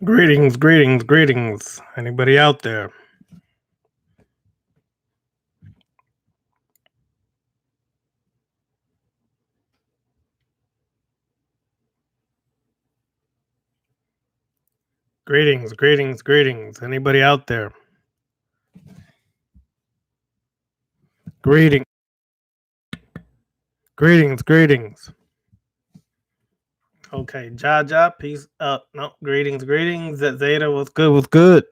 Greetings, greetings, greetings. Anybody out there? Greetings, greetings, greetings. Anybody out there? Greeting, greetings, greetings. Okay, Jaja, peace up. No, greetings, greetings. Zeta, what's good? What's good?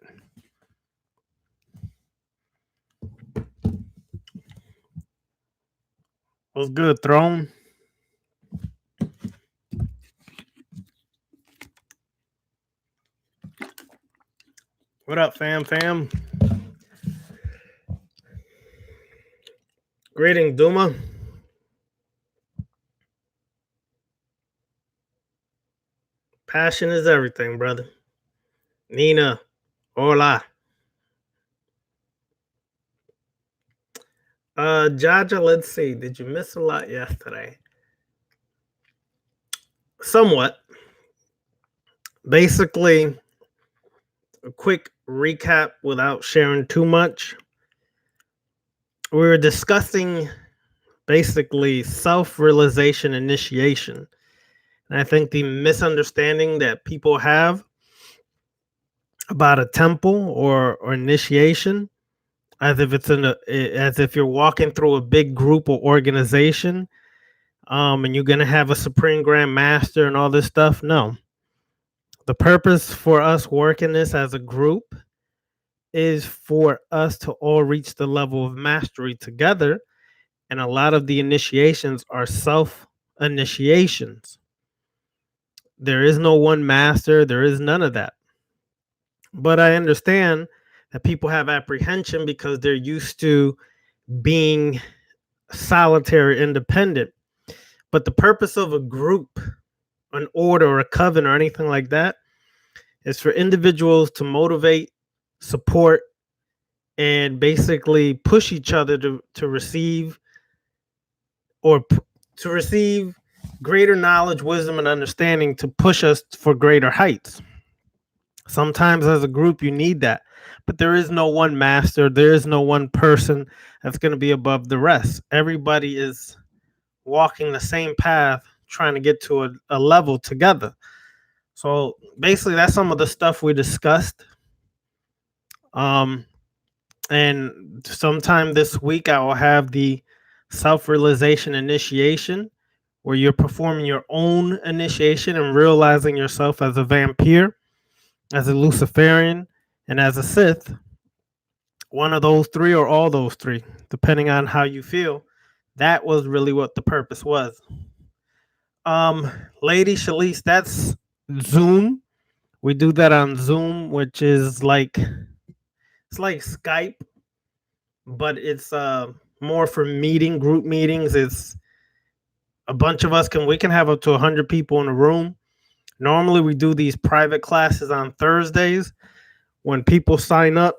What's good, Throne? What up, fam? Greeting, Duma. Passion is everything, brother. Nina, hola. Jaja, let's see. Did you miss a lot yesterday? Somewhat. Basically, a quick recap without sharing too much. We were discussing basically self-realization initiation. And I think the misunderstanding that people have about a temple or initiation, as if as if you're walking through a big group or organization, and you're gonna have a supreme grand master and all this stuff. No, the purpose for us working this as a group is for us to all reach the level of mastery together. And a lot of the initiations are self initiations. There is no one master, there is none of that. But I understand that people have apprehension because they're used to being solitary, independent. But the purpose of a group, an order, or a coven, or anything like that is for individuals to motivate, support, and basically push each other to receive or to receive greater knowledge, wisdom, and understanding to push us for greater heights. Sometimes as a group, you need that, but there is no one master. There is no one person that's going to be above the rest. Everybody is walking the same path, trying to get to a level together. So basically, that's some of the stuff we discussed. Um, and sometime this week, I will have the self realization initiation where you're performing your own initiation and realizing yourself as a vampire, as a Luciferian, and as a Sith. One of those three or all those three, depending on how you feel. That was really what the purpose was. Lady Shalise, that's Zoom. We do that on Zoom, which is like it's like Skype, but it's more for group meetings. It's a bunch of us we can have up to 100 people in a room. Normally we do these private classes on Thursdays when people sign up.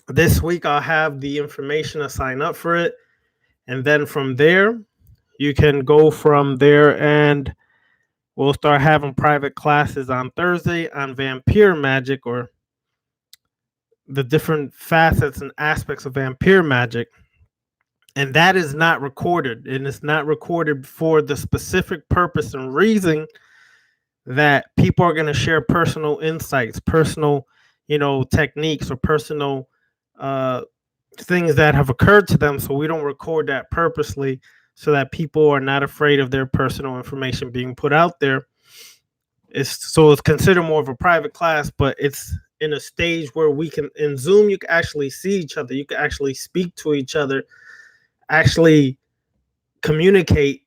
This week I'll have the information to sign up for it, and then from there you can go from there, and we'll start having private classes on Thursday on vampire magic, or the different facets and aspects of vampire magic. And that is not recorded, and it's not recorded for the specific purpose and reason that people are going to share personal insights, personal, techniques, or personal uh, things that have occurred to them. So we don't record that purposely so that people are not afraid of their personal information being put out there. It's considered more of a private class, but it's in a stage where we can, in Zoom, you can actually see each other. You can actually speak to each other, actually communicate.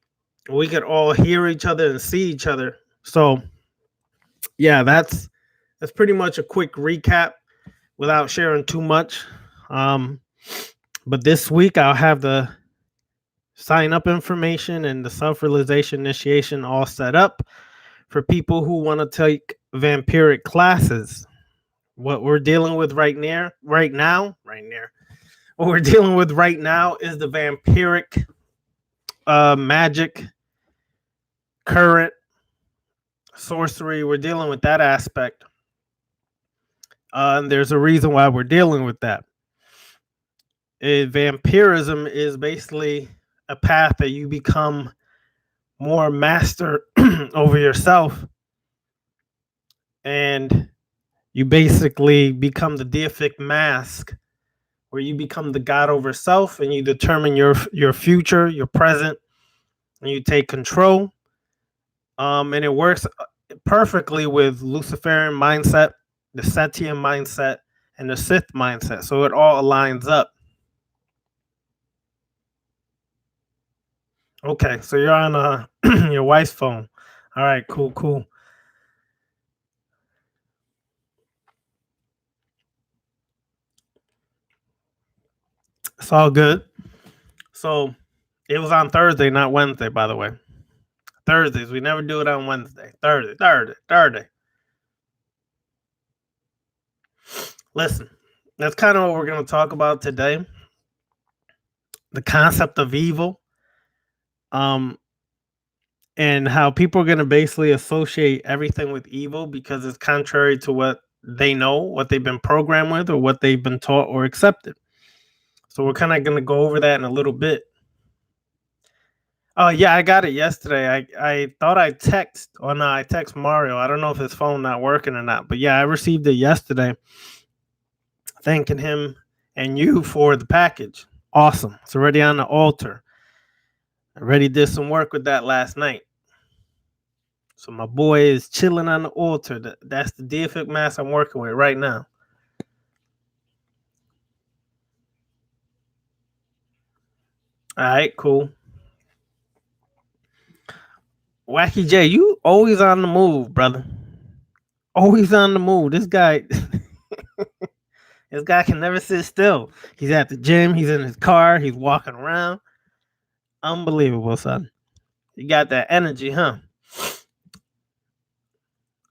We could all hear each other and see each other. So yeah, that's pretty much a quick recap without sharing too much. But this week I'll have the sign up information and the self realization initiation all set up for people who want to take vampiric classes. What we're dealing with right now, what we're dealing with right now is the vampiric magic, current sorcery. We're dealing with that aspect. And there's a reason why we're dealing with that. Vampirism is basically a path that you become more master over yourself, and you basically become the deific mask, where you become the god over self, and you determine your future, your present, and you take control. And it works perfectly with Luciferian mindset, the Setian mindset, and the Sith mindset. So it all aligns up. Okay, so you're on your wife's phone. All right, cool. It's all good. So it was on Thursday, not Wednesday, by the way. Thursdays. We never do it on Wednesday. Thursday. Listen, that's kind of what we're going to talk about today. The concept of evil. And how people are going to basically associate everything with evil because it's contrary to what they know, what they've been programmed with, or what they've been taught or accepted. So we're kind of going to go over that in a little bit. Oh yeah, I got it yesterday. I thought I text, or no, I text Mario. I don't know if his phone not working or not, but yeah, I received it yesterday. Thanking him and you for the package. Awesome. It's already on the altar. I already did some work with that last night. So my boy is chilling on the altar. That's the deific mask I'm working with right now. All right, cool. Wacky J, you always on the move, brother. Always on the move. This guy, this guy can never sit still. He's at the gym. He's in his car. He's walking around. Unbelievable, son. You got that energy, huh?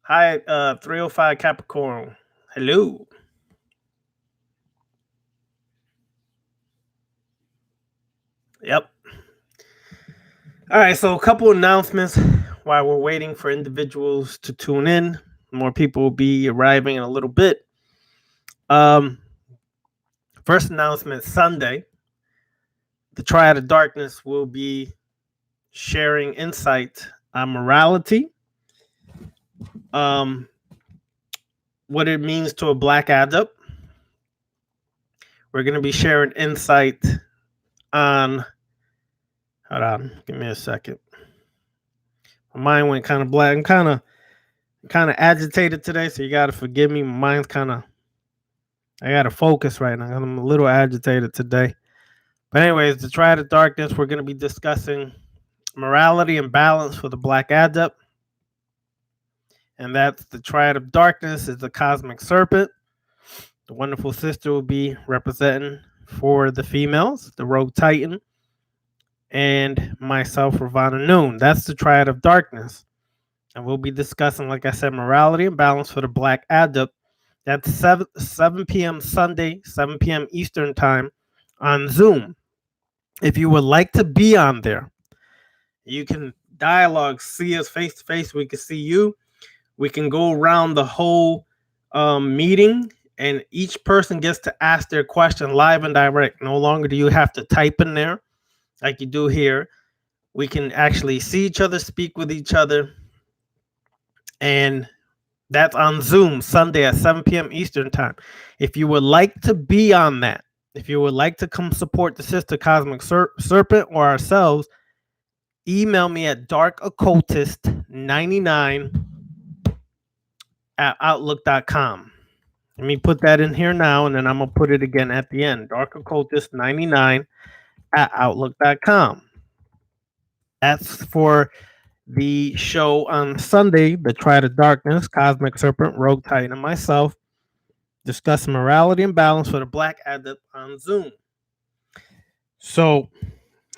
Hi, 305 Capricorn. Hello. Yep. All right, so a couple announcements while we're waiting for individuals to tune in. More people will be arriving in a little bit. First announcement Sunday, the Triad of Darkness will be sharing insight on morality, what it means to a black adept. We're going to be sharing insight on. Hold on, give me a second. My mind went kind of black. I'm kind of agitated today, so you got to forgive me. My mind's kind of. I got to focus right now. I'm a little agitated today. But anyways, the Triad of Darkness, we're going to be discussing morality and balance for the black adept. And that's the Triad of Darkness is the cosmic serpent. The wonderful sister will be representing for the females, the rogue titan, and myself, Ravana Noon. That's the Triad of Darkness. And we'll be discussing, like I said, morality and balance for the black adept. That's 7 p.m. Sunday, 7 p.m. Eastern time on Zoom. If you would like to be on there, you can dialogue, see us face to face. We can see you. We can go around the whole meeting, and each person gets to ask their question live and direct. No longer do you have to type in there like you do here. We can actually see each other, speak with each other, and that's on Zoom Sunday at 7 p.m. Eastern time. If you would like to be on that, if you would like to come support the Sister Cosmic Serpent or ourselves, email me at darkoccultist99 at outlook.com. Let me put that in here now, and then I'm going to put it again at the end. darkoccultist99 at outlook.com. That's for the show on Sunday, the Triad of Darkness, Cosmic Serpent, Rogue Titan, and myself discussing morality and balance for the Black Adept on Zoom. So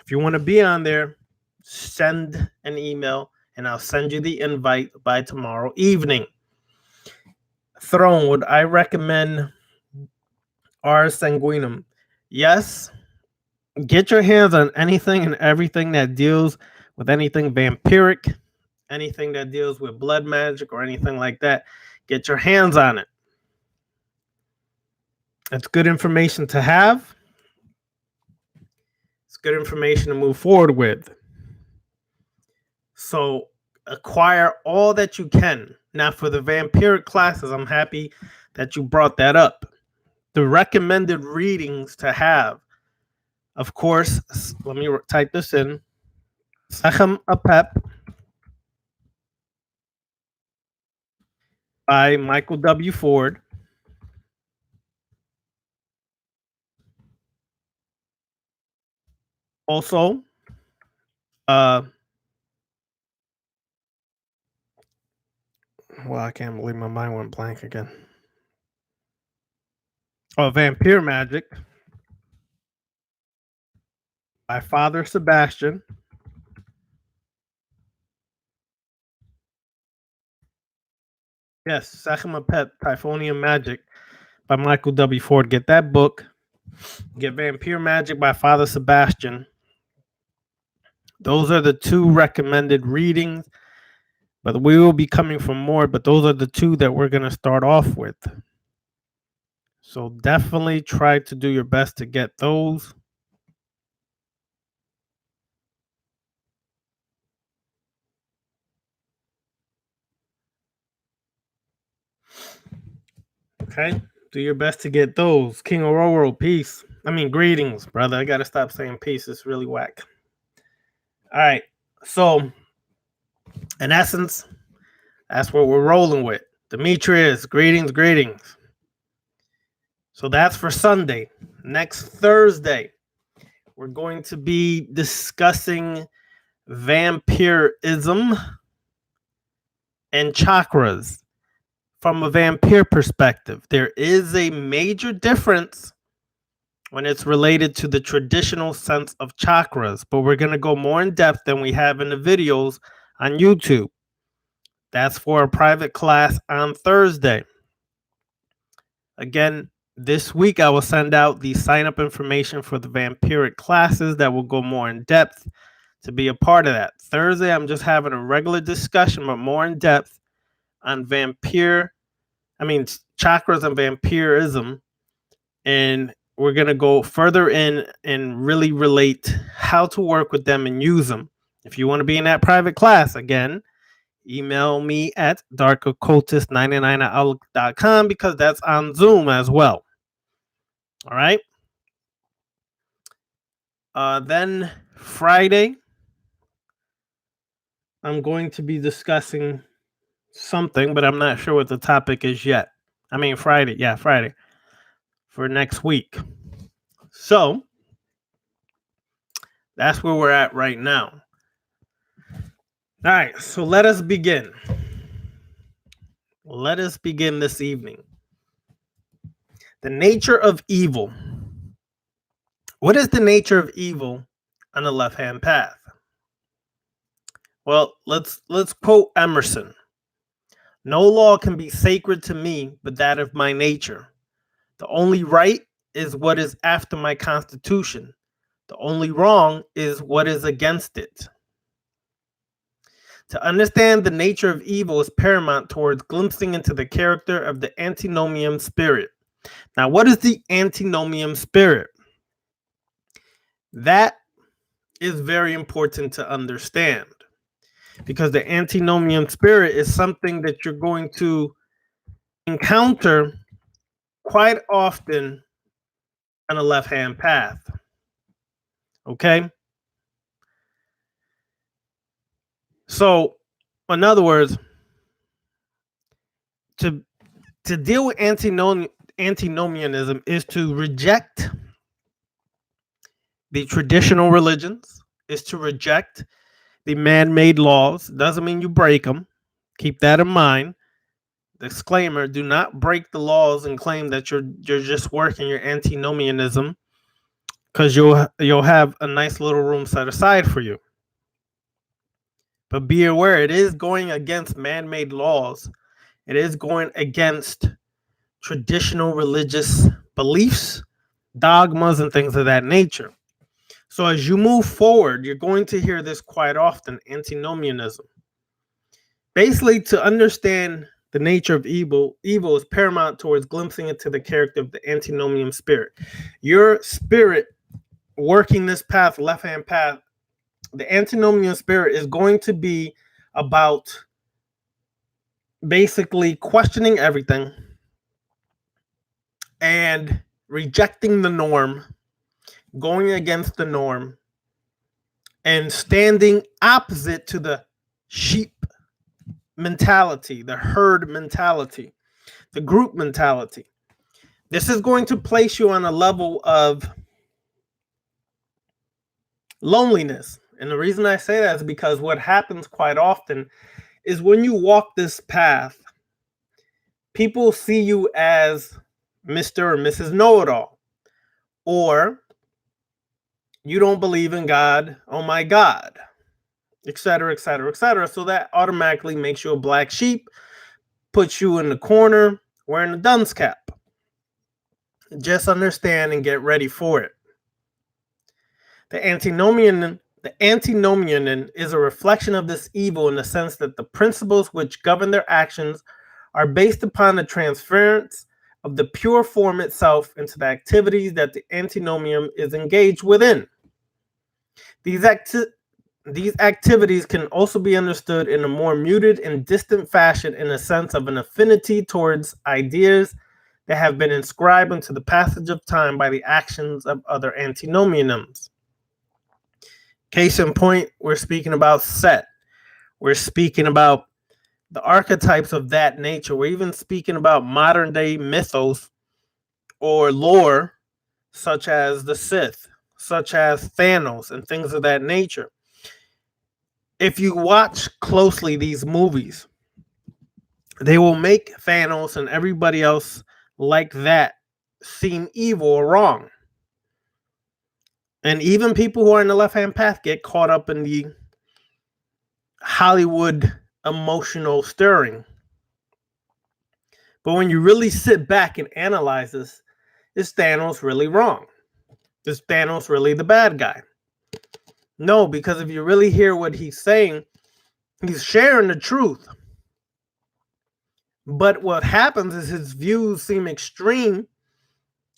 if you want to be on there, send an email, and I'll send you the invite by tomorrow evening. Throne, would I recommend Ars Sanguinum? Yes. Get your hands on anything and everything that deals with anything vampiric, anything that deals with blood magic or anything like that. Get your hands on it. It's good information to have. It's good information to move forward with. So acquire all that you can. Now, for the vampiric classes, I'm happy that you brought that up. The recommended readings to have, of course, let me type this in. Sechem Apep by Michael W. Ford. Also, well, I can't believe my mind went blank again. Oh, Vampire Magic by Father Sebastian. Yes, Sechem Apep, Typhonian Magic by Michael W. Ford. Get that book. Get Vampire Magic by Father Sebastian. Those are the two recommended readings, but we will be coming for more, but those are the two that we're going to start off with. So definitely try to do your best to get those. Okay, do your best to get those. King Aurora, peace. I mean, greetings, brother. I got to stop saying peace. It's really whack. All right, so in essence, that's what we're rolling with. Demetrius, greetings, greetings. So that's for Sunday. Next Thursday, we're going to be discussing vampirism and chakras from a vampire perspective. There is a major difference when it's related to the traditional sense of chakras, but we're going to go more in depth than we have in the videos on YouTube. That's for a private class on Thursday. Again, this week I will send out the sign-up information for the vampiric classes that will go more in depth to be a part of that. Thursday, I'm just having a regular discussion, but more in depth on chakras and vampirism. And we're going to go further in and really relate how to work with them and use them. If you want to be in that private class, again, email me at darkoccultist99@outlook.com because that's on Zoom as well. All right. Then Friday, I'm going to be discussing something, but I'm not sure what the topic is yet. I mean, Friday. Yeah, Friday for next week. So that's where we're at right now. All right, so let us begin. Let us begin this evening. The nature of evil. What is the nature of evil on the left-hand path? Well, let's quote Emerson. No law can be sacred to me but that of my nature. The only right is what is after my constitution. The only wrong is what is against it. To understand the nature of evil is paramount towards glimpsing into the character of the antinomian spirit. Now, what is the antinomian spirit? That is very important to understand because the antinomian spirit is something that you're going to encounter quite often on a left-hand path. Okay? So, in other words, to deal with antinomianism is to reject the traditional religions, is to reject the man-made laws. Doesn't mean you break them. Keep that in mind. Disclaimer: do not break the laws and claim that you're just working your antinomianism, because you'll have a nice little room set aside for you. But be aware, it is going against man-made laws. It is going against traditional religious beliefs, dogmas, and things of that nature. So as you move forward, you're going to hear this quite often, antinomianism. Basically, to understand the nature of evil is paramount towards glimpsing into the character of the antinomian spirit. Your spirit working this path, left-hand path, the antinomian spirit is going to be about basically questioning everything and rejecting the norm, going against the norm, and standing opposite to the sheep mentality, the herd mentality, the group mentality. This is going to place you on a level of loneliness. And the reason I say that is because what happens quite often is when you walk this path, people see you as Mr. or Mrs. Know-it-all, or you don't believe in God, oh my God, etc., etc., etc. So that automatically makes you a black sheep, puts you in the corner wearing a dunce cap. Just understand and get ready for it. The antinomian is a reflection of this evil in the sense that the principles which govern their actions are based upon the transference of the pure form itself into the activities that the antinomian is engaged within. These activities can also be understood in a more muted and distant fashion in a sense of an affinity towards ideas that have been inscribed into the passage of time by the actions of other antinomians. Case in point, we're speaking about Set. We're speaking about the archetypes of that nature. We're even speaking about modern day mythos or lore, such as the Sith, such as Thanos, and things of that nature. If you watch closely these movies, they will make Thanos and everybody else like that seem evil or wrong. And even people who are in the left-hand path get caught up in the Hollywood emotional stirring. But when you really sit back and analyze this, is Thanos really wrong? Is Thanos really the bad guy? No, because if you really hear what he's saying, he's sharing the truth. But what happens is his views seem extreme.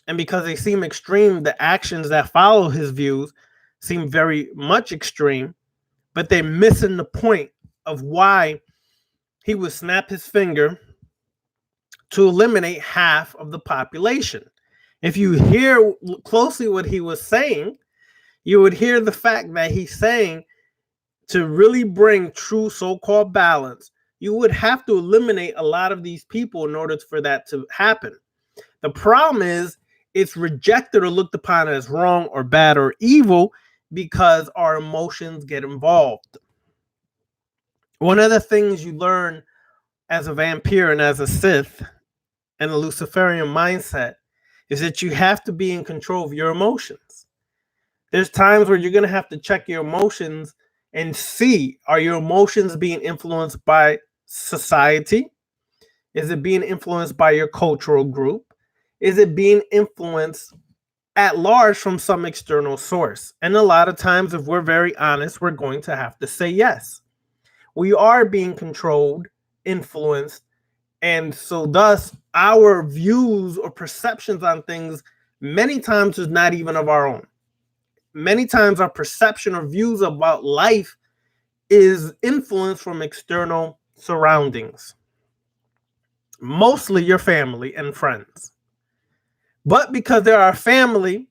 And because they seem extreme, the actions that follow his views seem very much extreme. But they're missing the point of why he would snap his finger to eliminate half of the population. If you hear closely what he was saying, you would hear the fact that he's saying to really bring true so-called balance, you would have to eliminate a lot of these people in order for that to happen. The problem is it's rejected or looked upon as wrong or bad or evil because our emotions get involved. One of the things you learn as a vampire and as a Sith and a Luciferian mindset is that you have to be in control of your emotions. There's times where you're going to have to check your emotions and see, are your emotions being influenced by society? Is it being influenced by your cultural group? Is it being influenced at large from some external source? And a lot of times, if we're very honest, we're going to have to say yes. We are being controlled, influenced, and so thus our views or perceptions on things many times is not even of our own. Many times our perception or views about life is influenced from external surroundings, mostly your family and friends. But because they're our family,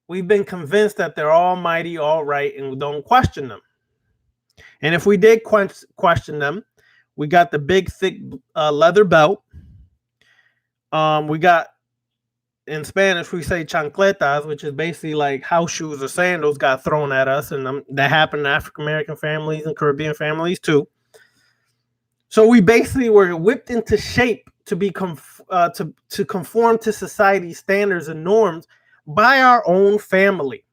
we've been convinced that they're almighty, all right, and we don't question them. And if we did question them, we got the big, thick leather belt. We got, in Spanish, we say chancletas, which is basically like house shoes or sandals got thrown at us. And that happened in African-American families and Caribbean families too. So we basically were whipped into shape to be to conform to society's standards and norms by our own family.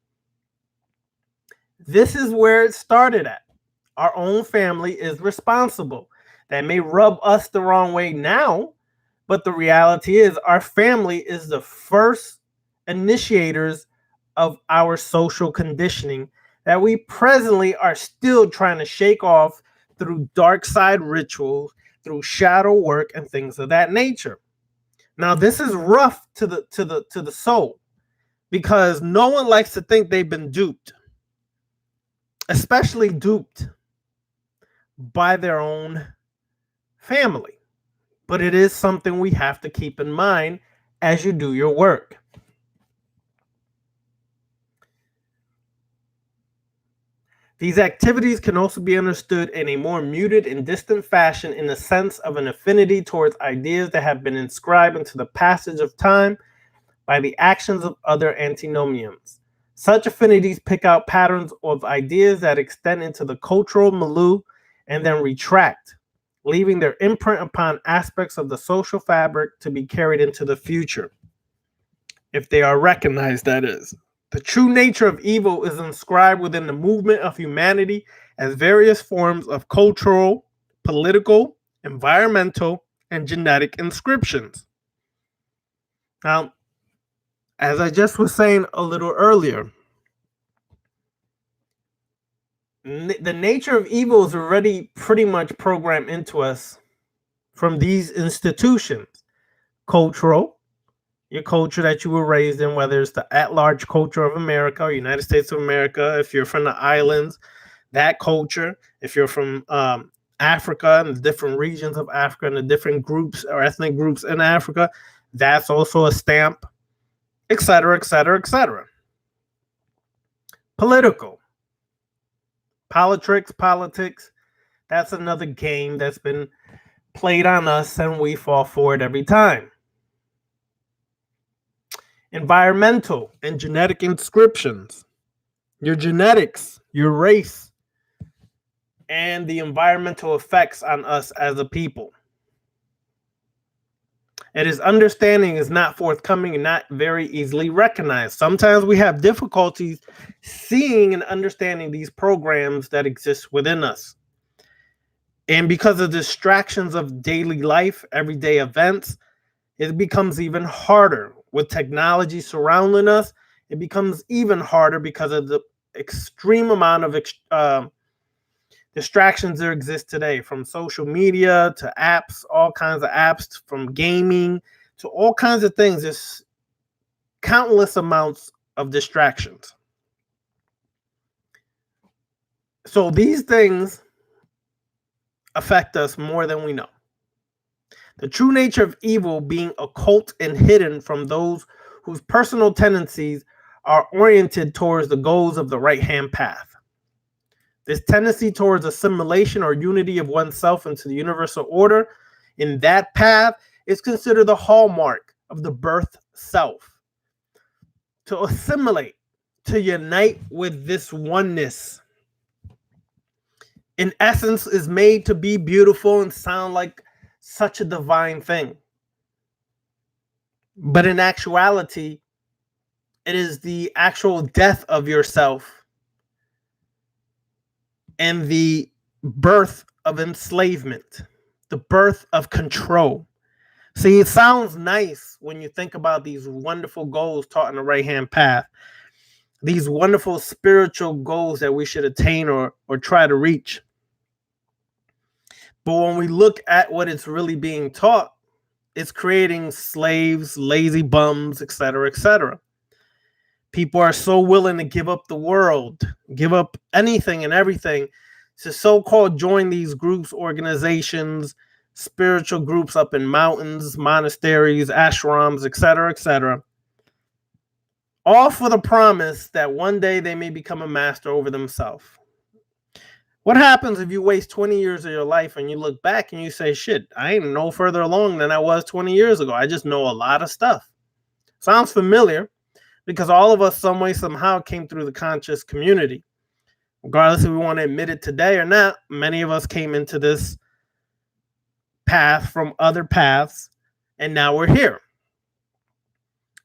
This is where it started at. Our own family is responsible. That may rub us the wrong way now, but the reality is our family is the first initiators of our social conditioning that we presently are still trying to shake off through dark side rituals, through shadow work and things of that nature. Now, this is rough to the soul because no one likes to think they've been duped, especially duped by their own family. But it is something we have to keep in mind as you do your work. These activities can also be understood in a more muted and distant fashion in the sense of an affinity towards ideas that have been inscribed into the passage of time by the actions of other antinomians. Such affinities pick out patterns of ideas that extend into the cultural milieu and then retract, leaving their imprint upon aspects of the social fabric to be carried into the future, if they are recognized, that is. The true nature of evil is inscribed within the movement of humanity as various forms of cultural, political, environmental, and genetic inscriptions. Now, as I just was saying a little earlier, the nature of evil is already pretty much programmed into us from these institutions. Cultural, your culture that you were raised in, whether it's the at-large culture of America or United States of America, if you're from the islands, that culture, if you're from Africa and the different regions of Africa and the different groups or ethnic groups in Africa, that's also a stamp, etc., etc., etc. Politics, that's another game that's been played on us and we fall for it every time. Environmental and genetic inscriptions, your genetics, your race, and the environmental effects on us as a people. And his understanding is not forthcoming and not very easily recognized. Sometimes we have difficulties seeing and understanding these programs that exist within us. And because of distractions of daily life, everyday events, it becomes even harder. With technology surrounding us, it becomes even harder because of the extreme amount of distractions there exist today, from social media to apps, all kinds of apps, from gaming to all kinds of things. There's countless amounts of distractions. So these things affect us more than we know. The true nature of evil being occult and hidden from those whose personal tendencies are oriented towards the goals of the right-hand path. This tendency towards assimilation or unity of oneself into the universal order in that path is considered the hallmark of the birth self. To assimilate, to unite with this oneness, in essence, is made to be beautiful and sound like such a divine thing. But in actuality, it is the actual death of yourself and the birth of enslavement, the birth of control. See, it sounds nice when you think about these wonderful goals taught in the right-hand path, these wonderful spiritual goals that we should attain or try to reach. But when we look at what it's really being taught, it's creating slaves, lazy bums, etc., etc. People are so willing to give up the world, give up anything and everything to so-called join these groups, organizations, spiritual groups up in mountains, monasteries, ashrams, etc., etc. All for the promise that one day they may become a master over themselves. What happens if you waste 20 years of your life and you look back and you say, shit, I ain't no further along than I was 20 years ago. I just know a lot of stuff. Sounds familiar because all of us some way, somehow came through the conscious community. Regardless if we want to admit it today or not, many of us came into this path from other paths and now we're here.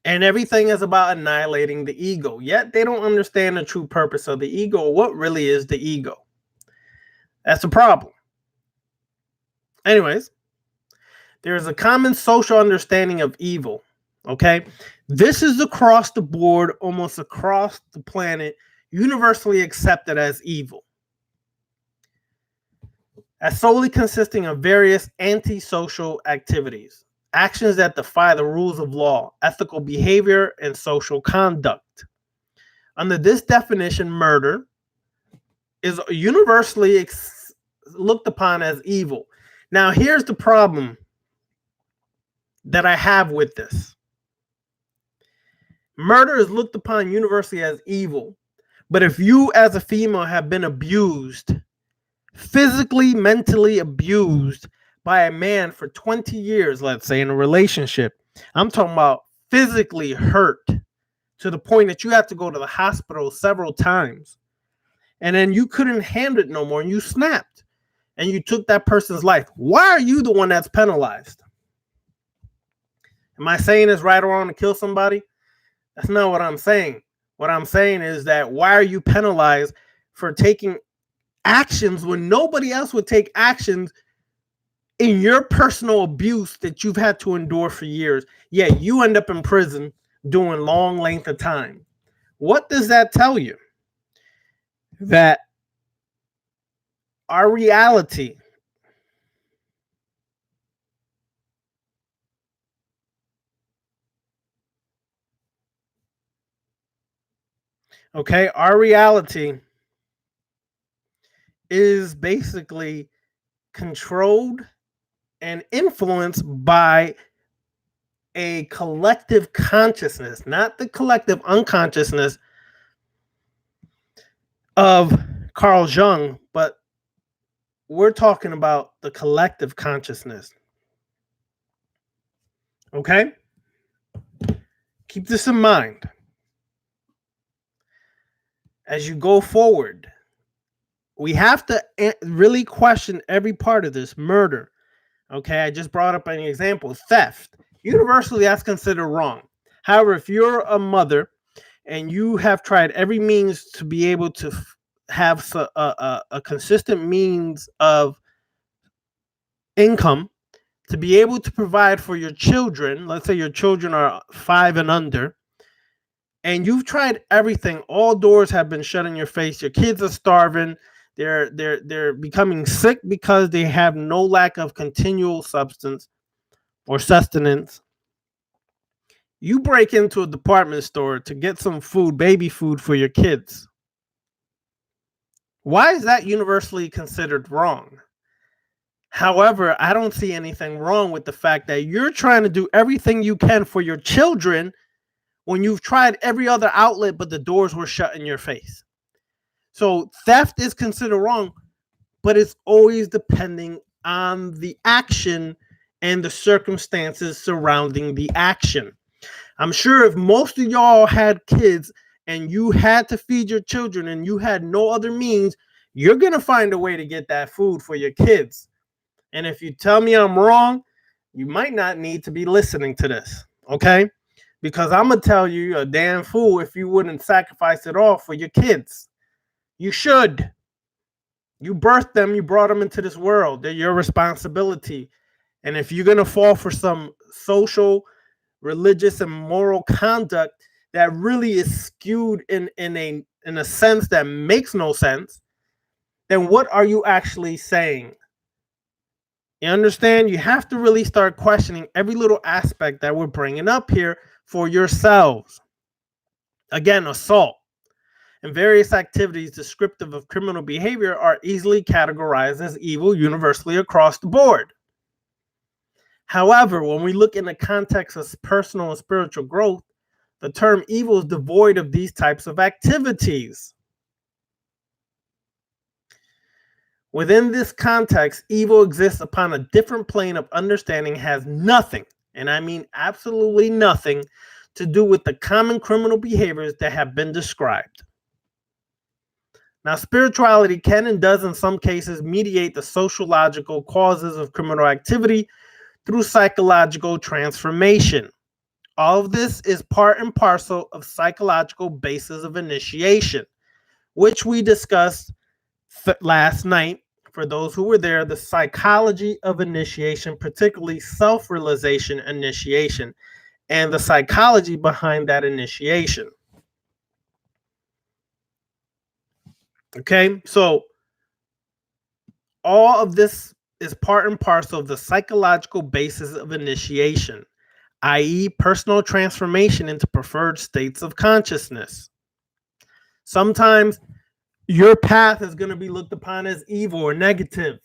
And everything is about annihilating the ego. Yet they don't understand the true purpose of the ego. What really is the ego? That's a problem. Anyways, there is a common social understanding of evil. Okay, this is across the board, almost across the planet, universally accepted as evil. as solely consisting of various antisocial activities, actions that defy the rules of law, ethical behavior, and social conduct. Under this definition, murder is universally looked upon as evil. Now, here's the problem that I have with this. Murder is looked upon universally as evil. But if you as a female have been abused, physically, mentally abused by a man for 20 years, let's say in a relationship, I'm talking about physically hurt to the point that you have to go to the hospital several times, and then you couldn't handle it no more and you snapped and you took that person's life. Why are you the one that's penalized? Am I saying it's right or wrong to kill somebody? That's not what I'm saying. What I'm saying is that why are you penalized for taking actions when nobody else would take actions in your personal abuse that you've had to endure for years? Yeah, you end up in prison doing long length of time. What does that tell you? That our reality our reality is basically controlled and influenced by a collective consciousness, not the collective unconsciousness of Carl Jung, but we're talking about the collective consciousness. Okay? Keep this in mind as you go forward. We have to really question every part of this. Murder. Okay, I just brought up an example. Theft. Universally, that's considered wrong. However, if you're a mother and you have tried every means to be able to have a consistent means of income, to be able to provide for your children, let's say your children are 5 and under, and you've tried everything, all doors have been shut in your face, your kids are starving, they're becoming sick because they have no lack of continual substance or sustenance. You break into a department store to get some food, baby food for your kids. Why is that universally considered wrong? However, I don't see anything wrong with the fact that you're trying to do everything you can for your children when you've tried every other outlet, but the doors were shut in your face. So theft is considered wrong, but it's always depending on the action and the circumstances surrounding the action. I'm sure if most of y'all had kids and you had to feed your children and you had no other means, you're going to find a way to get that food for your kids. And if you tell me I'm wrong, you might not need to be listening to this, okay? Because I'm going to tell you you're a damn fool if you wouldn't sacrifice it all for your kids. You should. You birthed them, you brought them into this world. They're your responsibility. And if you're going to fall for some social, religious, and moral conduct that really is skewed in a sense that makes no sense, then what are you actually saying? You understand? You have to really start questioning every little aspect that we're bringing up here for yourselves. Again, assault and various activities descriptive of criminal behavior are easily categorized as evil universally across the board. However, when we look in the context of personal and spiritual growth, the term evil is devoid of these types of activities. Within this context, evil exists upon a different plane of understanding, has nothing, and I mean absolutely nothing, to do with the common criminal behaviors that have been described. Now, spirituality can and does in some cases mediate the sociological causes of criminal activity through psychological transformation. All of this is part and parcel of psychological basis of initiation, which we discussed last night. For those who were there, the psychology of initiation, particularly self-realization initiation, and the psychology behind that initiation. Okay, so All of this is part and parcel of the psychological basis of initiation, i.e., personal transformation into preferred states of consciousness. Sometimes your path is going to be looked upon as evil or negative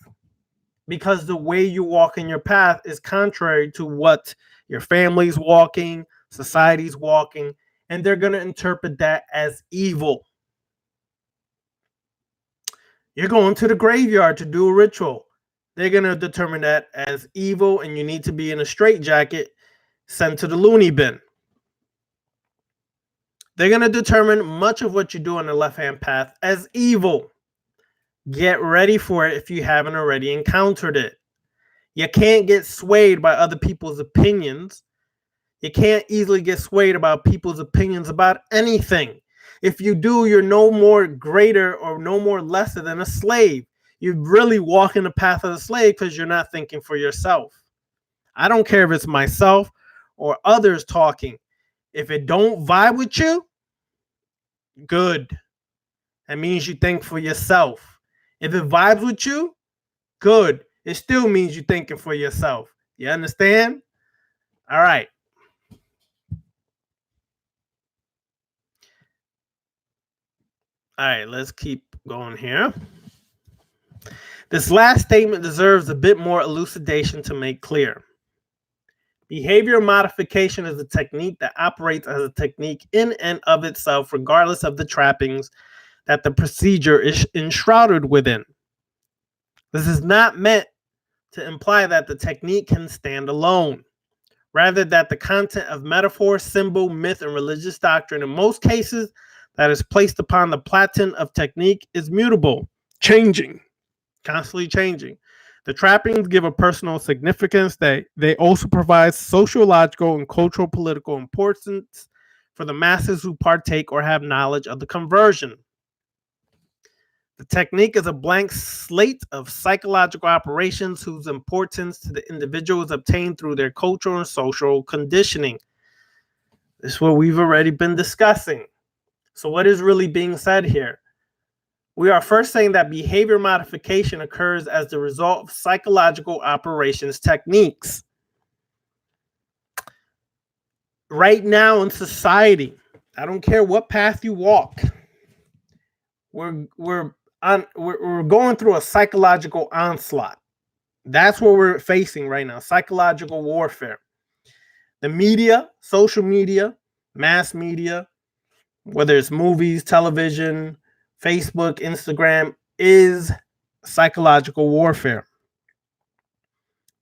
because the way you walk in your path is contrary to what your family's walking, society's walking, and they're going to interpret that as evil. You're going to the graveyard to do a ritual. They're going to determine that as evil, and you need to be in a straitjacket sent to the loony bin. They're going to determine much of what you do on the left-hand path as evil. Get ready for it if you haven't already encountered it. You can't get swayed by other people's opinions. You can't easily get swayed about people's opinions about anything. If you do, you're no more greater or no more lesser than a slave. You're really walking the path of the slave because you're not thinking for yourself. I don't care if it's myself or others talking. If it don't vibe with you, good. That means you think for yourself. If it vibes with you, good. It still means you're thinking for yourself. You understand? All right. All right, let's keep going here. This last statement deserves a bit more elucidation to make clear. Behavior modification is a technique that operates as a technique in and of itself, regardless of the trappings that the procedure is enshrouded within. This is not meant to imply that the technique can stand alone. Rather, that the content of metaphor, symbol, myth, and religious doctrine, in most cases, that is placed upon the platen of technique is mutable, changing, constantly changing. The trappings give a personal significance. They also provide sociological and cultural political importance for the masses who partake or have knowledge of the conversion. The technique is a blank slate of psychological operations whose importance to the individual is obtained through their cultural and social conditioning. This is what we've already been discussing. So what is really being said here? We are first saying that behavior modification occurs as the result of psychological operations techniques. Right now in society, I don't care what path you walk, we're going through a psychological onslaught. That's what we're facing right now, psychological warfare. The media, social media, mass media, whether it's movies, television, Facebook, Instagram, is psychological warfare.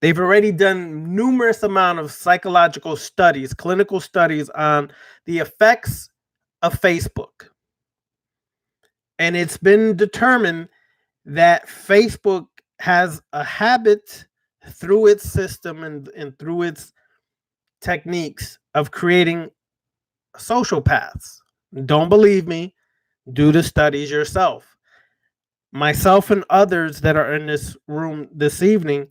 They've already done numerous amount of psychological studies, clinical studies on the effects of Facebook. And it's been determined that Facebook has a habit through its system and through its techniques of creating sociopaths. Don't believe me? Do the studies yourself. Myself and others that are in this room this evening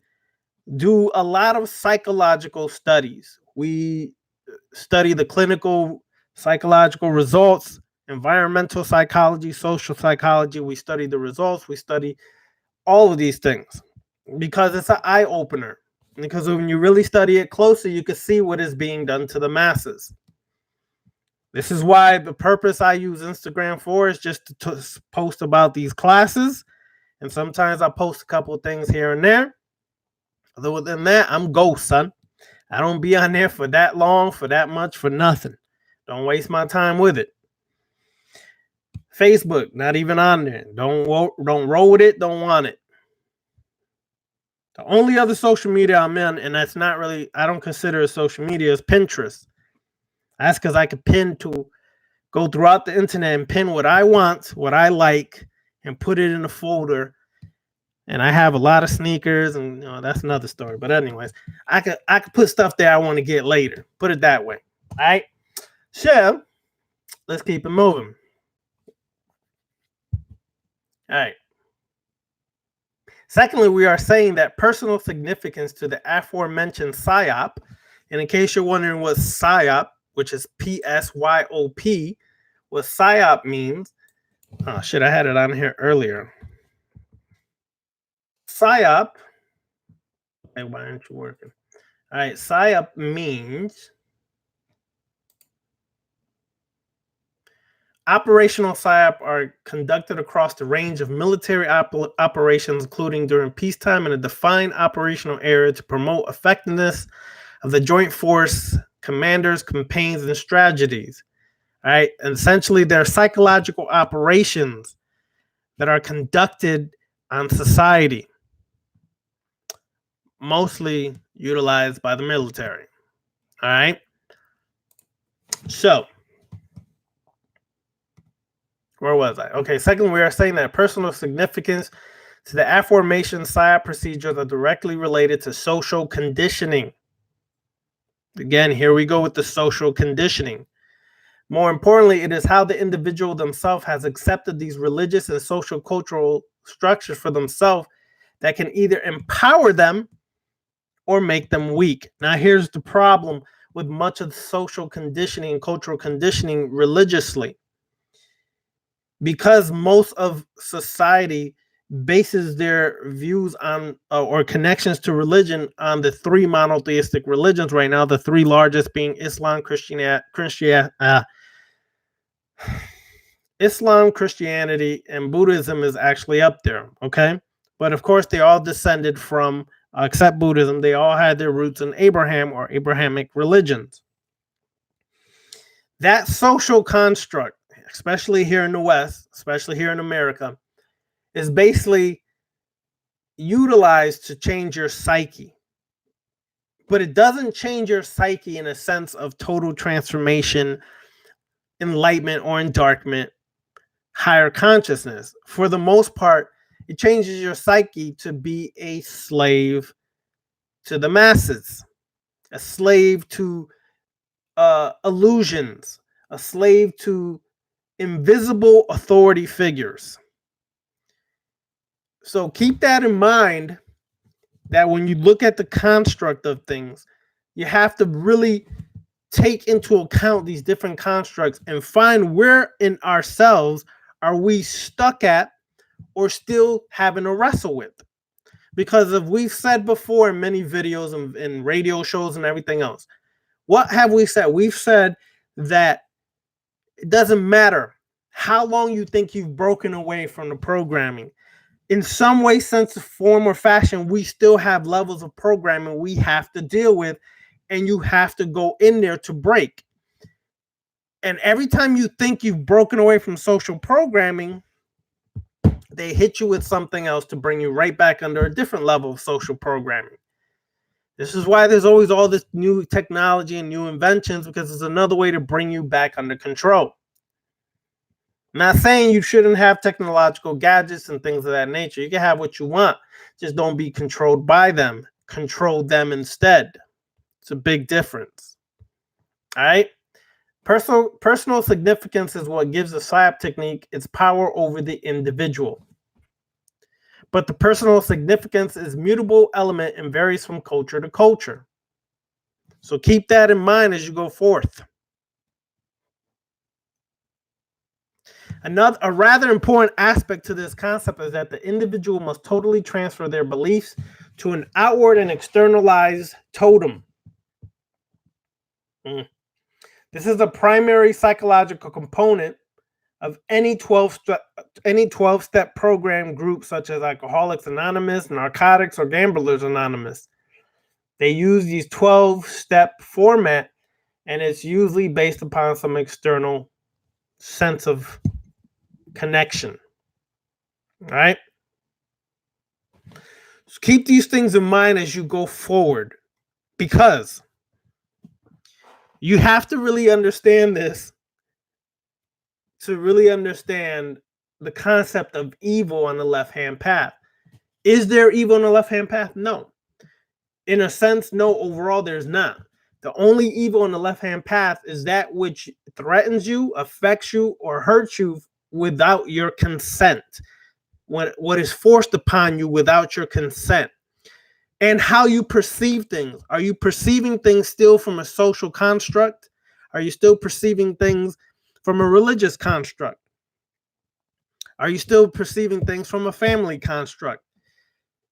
do a lot of psychological studies. We study the clinical psychological results, environmental psychology, social psychology. We study the results. We study all of these things because it's an eye opener. Because when you really study it closer, you can see what is being done to the masses. This is why the purpose I use Instagram for is just to post about these classes. And sometimes I post a couple of things here and there. Other than that, I'm ghost, son. I don't be on there for that long, for that much, for nothing. Don't waste my time with it. Facebook, not even on there. Don't roll with it. Don't want it. The only other social media I'm in, and that's not really, I don't consider it social media, is Pinterest. That's because I could go throughout the internet and pin what I want, what I like, and put it in a folder. And I have a lot of sneakers, and that's another story. But anyways, I could put stuff there I want to get later. Put it that way. All right. So let's keep it moving. All right. Secondly, we are saying that personal significance to the aforementioned PSYOP, and in case you're wondering what PSYOP, which is PSYOP, what PSYOP means. Oh shit, I had it on here earlier. PSYOP. Hey, why aren't you working? All right, PSYOP means operational PSYOP are conducted across the range of military operations, including during peacetime in a defined operational area to promote effectiveness of the joint force commanders, campaigns, and strategies. All right, and essentially they're psychological operations that are conducted on society, mostly utilized by the military. All right. So, where was I? Okay. Second, we are saying that personal significance to the aforementioned PSYOP procedures are directly related to social conditioning. Again, here we go with the social conditioning. More importantly, it is how the individual themselves has accepted these religious and social cultural structures for themselves that can either empower them or make them weak. Now, here's the problem with much of social conditioning and cultural conditioning religiously. Because most of society bases their views on or connections to religion on the three monotheistic religions right now, the three largest being Islam, Islam, Christianity, and Buddhism is actually up there, okay? But of course, they all descended from, except Buddhism, they all had their roots in Abraham or Abrahamic religions. That social construct, especially here in the West, especially here in America, is basically utilized to change your psyche. But it doesn't change your psyche in a sense of total transformation, enlightenment, or endarkment, higher consciousness. For the most part, it changes your psyche to be a slave to the masses, a slave to illusions, a slave to invisible authority figures. So keep that in mind, that when you look at the construct of things, you have to really take into account these different constructs and find where in ourselves are we stuck at or still having to wrestle with. Because if we've said before in many videos and radio shows and everything else, what have we said? We've said that it doesn't matter how long you think you've broken away from the programming. In some way, sense, form, or fashion, we still have levels of programming we have to deal with, and you have to go in there to break. And every time you think you've broken away from social programming, they hit you with something else to bring you right back under a different level of social programming. This is why there's always all this new technology and new inventions, because it's another way to bring you back under control. I'm not saying you shouldn't have technological gadgets and things of that nature. You can have what you want. Just don't be controlled by them. Control them instead. It's a big difference. All right? Personal significance is what gives the PSYOP technique its power over the individual. But the personal significance is a mutable element and varies from culture to culture. So keep that in mind as you go forth. A rather important aspect to this concept is that the individual must totally transfer their beliefs to an outward and externalized totem. This is a primary psychological component of any 12-step program group, such as Alcoholics Anonymous, Narcotics, or Gamblers Anonymous. They use these 12-step format, and it's usually based upon some external sense of connection. All right. So keep these things in mind as you go forward, because you have to really understand this to really understand the concept of evil on the left-hand path. Is there evil on the left-hand path? No. In a sense, no. Overall, there's not. The only evil on the left-hand path is that which threatens you, affects you, or hurts you without your consent. What is forced upon you without your consent. And how you perceive things. Are you perceiving things still from a social construct? Are you still perceiving things from a religious construct? Are you still perceiving things from a family construct?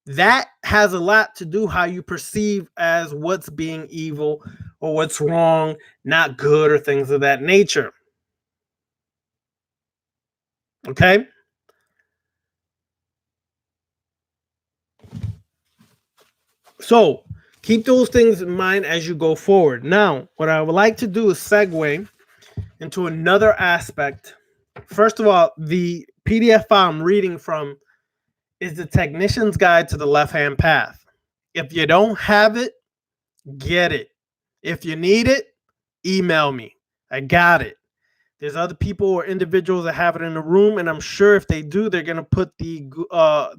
That has a lot to do how you perceive as what's being evil or what's wrong, not good, or things of that nature. Okay? So keep those things in mind as you go forward. Now, what I would like to do is segue into another aspect. First of all, the PDF file I'm reading from is the Technician's Guide to the Left-Hand Path. If you don't have it, get it. If you need it, email me. I got it. There's other people or individuals that have it in the room, and I'm sure if they do, they're going to put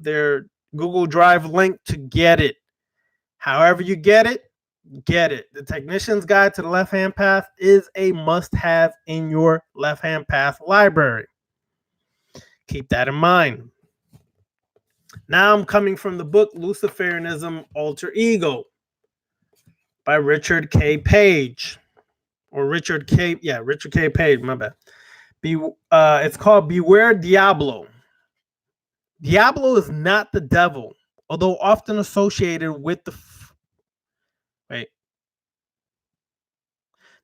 their Google Drive link to get it. However you get it, get it. The Technician's Guide to the Left-Hand Path is a must-have in your Left-Hand Path library. Keep that in mind. Now I'm coming from the book Luciferianism Alter Ego by Richard K. Page. Or Richard K. Page, my bad. It's called Beware Diablo. Diablo is not the devil, although often associated with the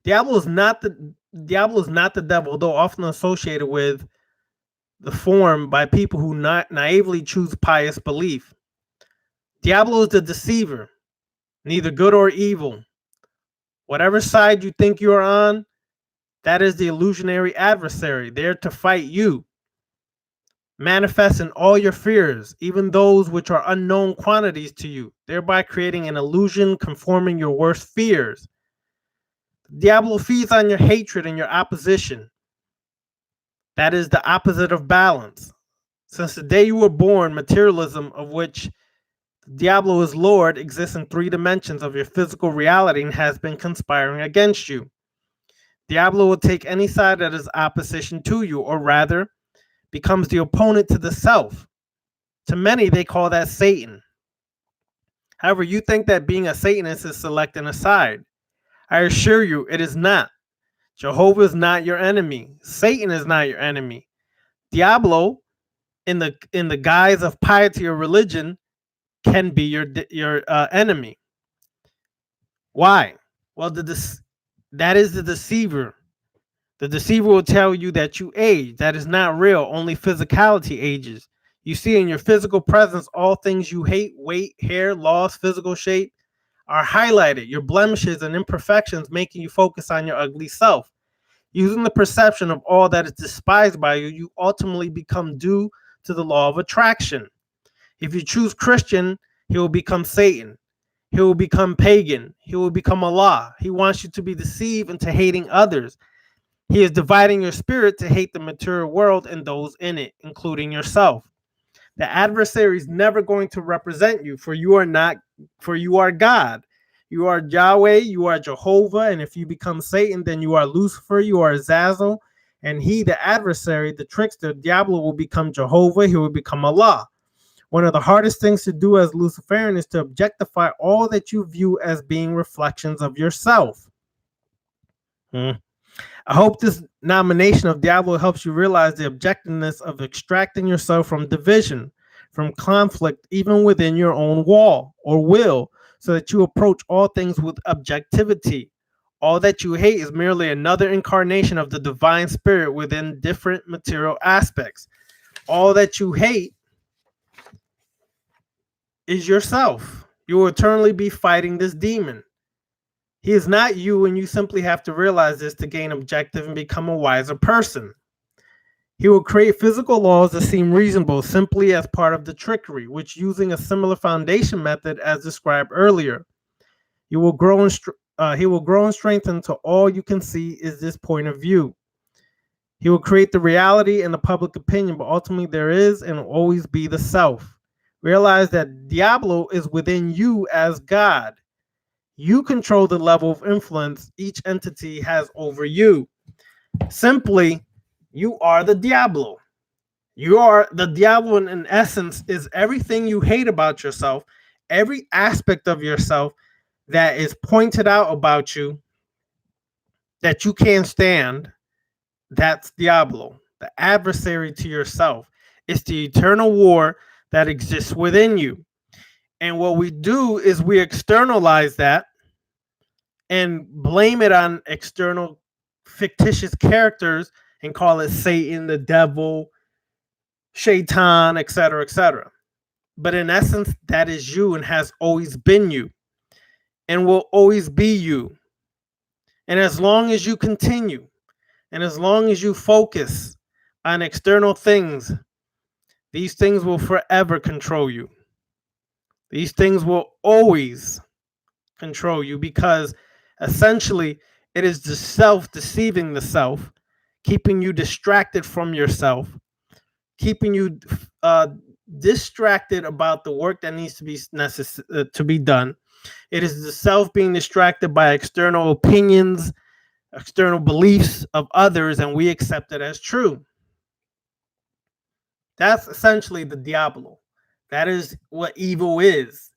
Diablo is not the devil, although often associated with the form by people who naively choose pious belief. Diablo is the deceiver, neither good or evil. Whatever side you think you're on, that is the illusionary adversary there to fight you. Manifest in all your fears, even those which are unknown quantities to you, thereby creating an illusion conforming your worst fears. Diablo feeds on your hatred and your opposition. That is the opposite of balance. Since the day you were born, materialism, of which Diablo is Lord, exists in 3 dimensions of your physical reality and has been conspiring against you. Diablo will take any side that is opposition to you, or rather, becomes the opponent to the self. To many, they call that Satan. However, you think that being a Satanist is selecting a side. I assure you, it is not. Jehovah is not your enemy. Satan is not your enemy. Diablo, in the guise of piety or religion, can be your enemy. Why? Well, that is the deceiver. The deceiver will tell you that you age. That is not real. Only physicality ages. You see in your physical presence all things you hate: weight, hair, loss, physical shape, are highlighted. Your blemishes and imperfections making you focus on your ugly self. Using the perception of all that is despised by you, you ultimately become due to the law of attraction. If you choose Christian, he will become Satan. He will become pagan. He will become Allah. He wants you to be deceived into hating others. He is dividing your spirit to hate the material world and those in it, including yourself. The adversary is never going to represent you, for you are God. You are Yahweh, you are Jehovah, and if you become Satan, then you are Lucifer, you are Azazel, and he, the adversary, the trickster, Diablo, will become Jehovah, he will become Allah. One of the hardest things to do as Luciferian is to objectify all that you view as being reflections of yourself. I hope this nomination of Diablo helps you realize the objectiveness of extracting yourself from division, from conflict, even within your own wall or will, so that you approach all things with objectivity. All that you hate is merely another incarnation of the divine spirit within different material aspects. All that you hate is yourself. You will eternally be fighting this demon. He is not you, and you simply have to realize this to gain objective and become a wiser person. He will create physical laws that seem reasonable simply as part of the trickery, which, using a similar foundation method as described earlier, he will grow and strengthen until all you can see is this point of view. He will create the reality and the public opinion, but ultimately there is and will always be the self. Realize that Diablo is within you as God. You control the level of influence each entity has over you. Simply, you are the Diablo. You are the Diablo, in essence, is everything you hate about yourself, every aspect of yourself that is pointed out about you that you can't stand. That's Diablo, the adversary to yourself. It's the eternal war that exists within you. And what we do is we externalize that and blame it on external fictitious characters and call it Satan, the devil, Shaitan, etc., etc. But in essence, that is you and has always been you and will always be you. And as long as you continue and as long as you focus on external things, these things will forever control you. These things will always control you because essentially it is the self deceiving the self, keeping you distracted from yourself, keeping you distracted about the work that needs to be to be done. It is the self being distracted by external opinions, external beliefs of others, and we accept it as true. That's essentially the Diablo. That is what evil is.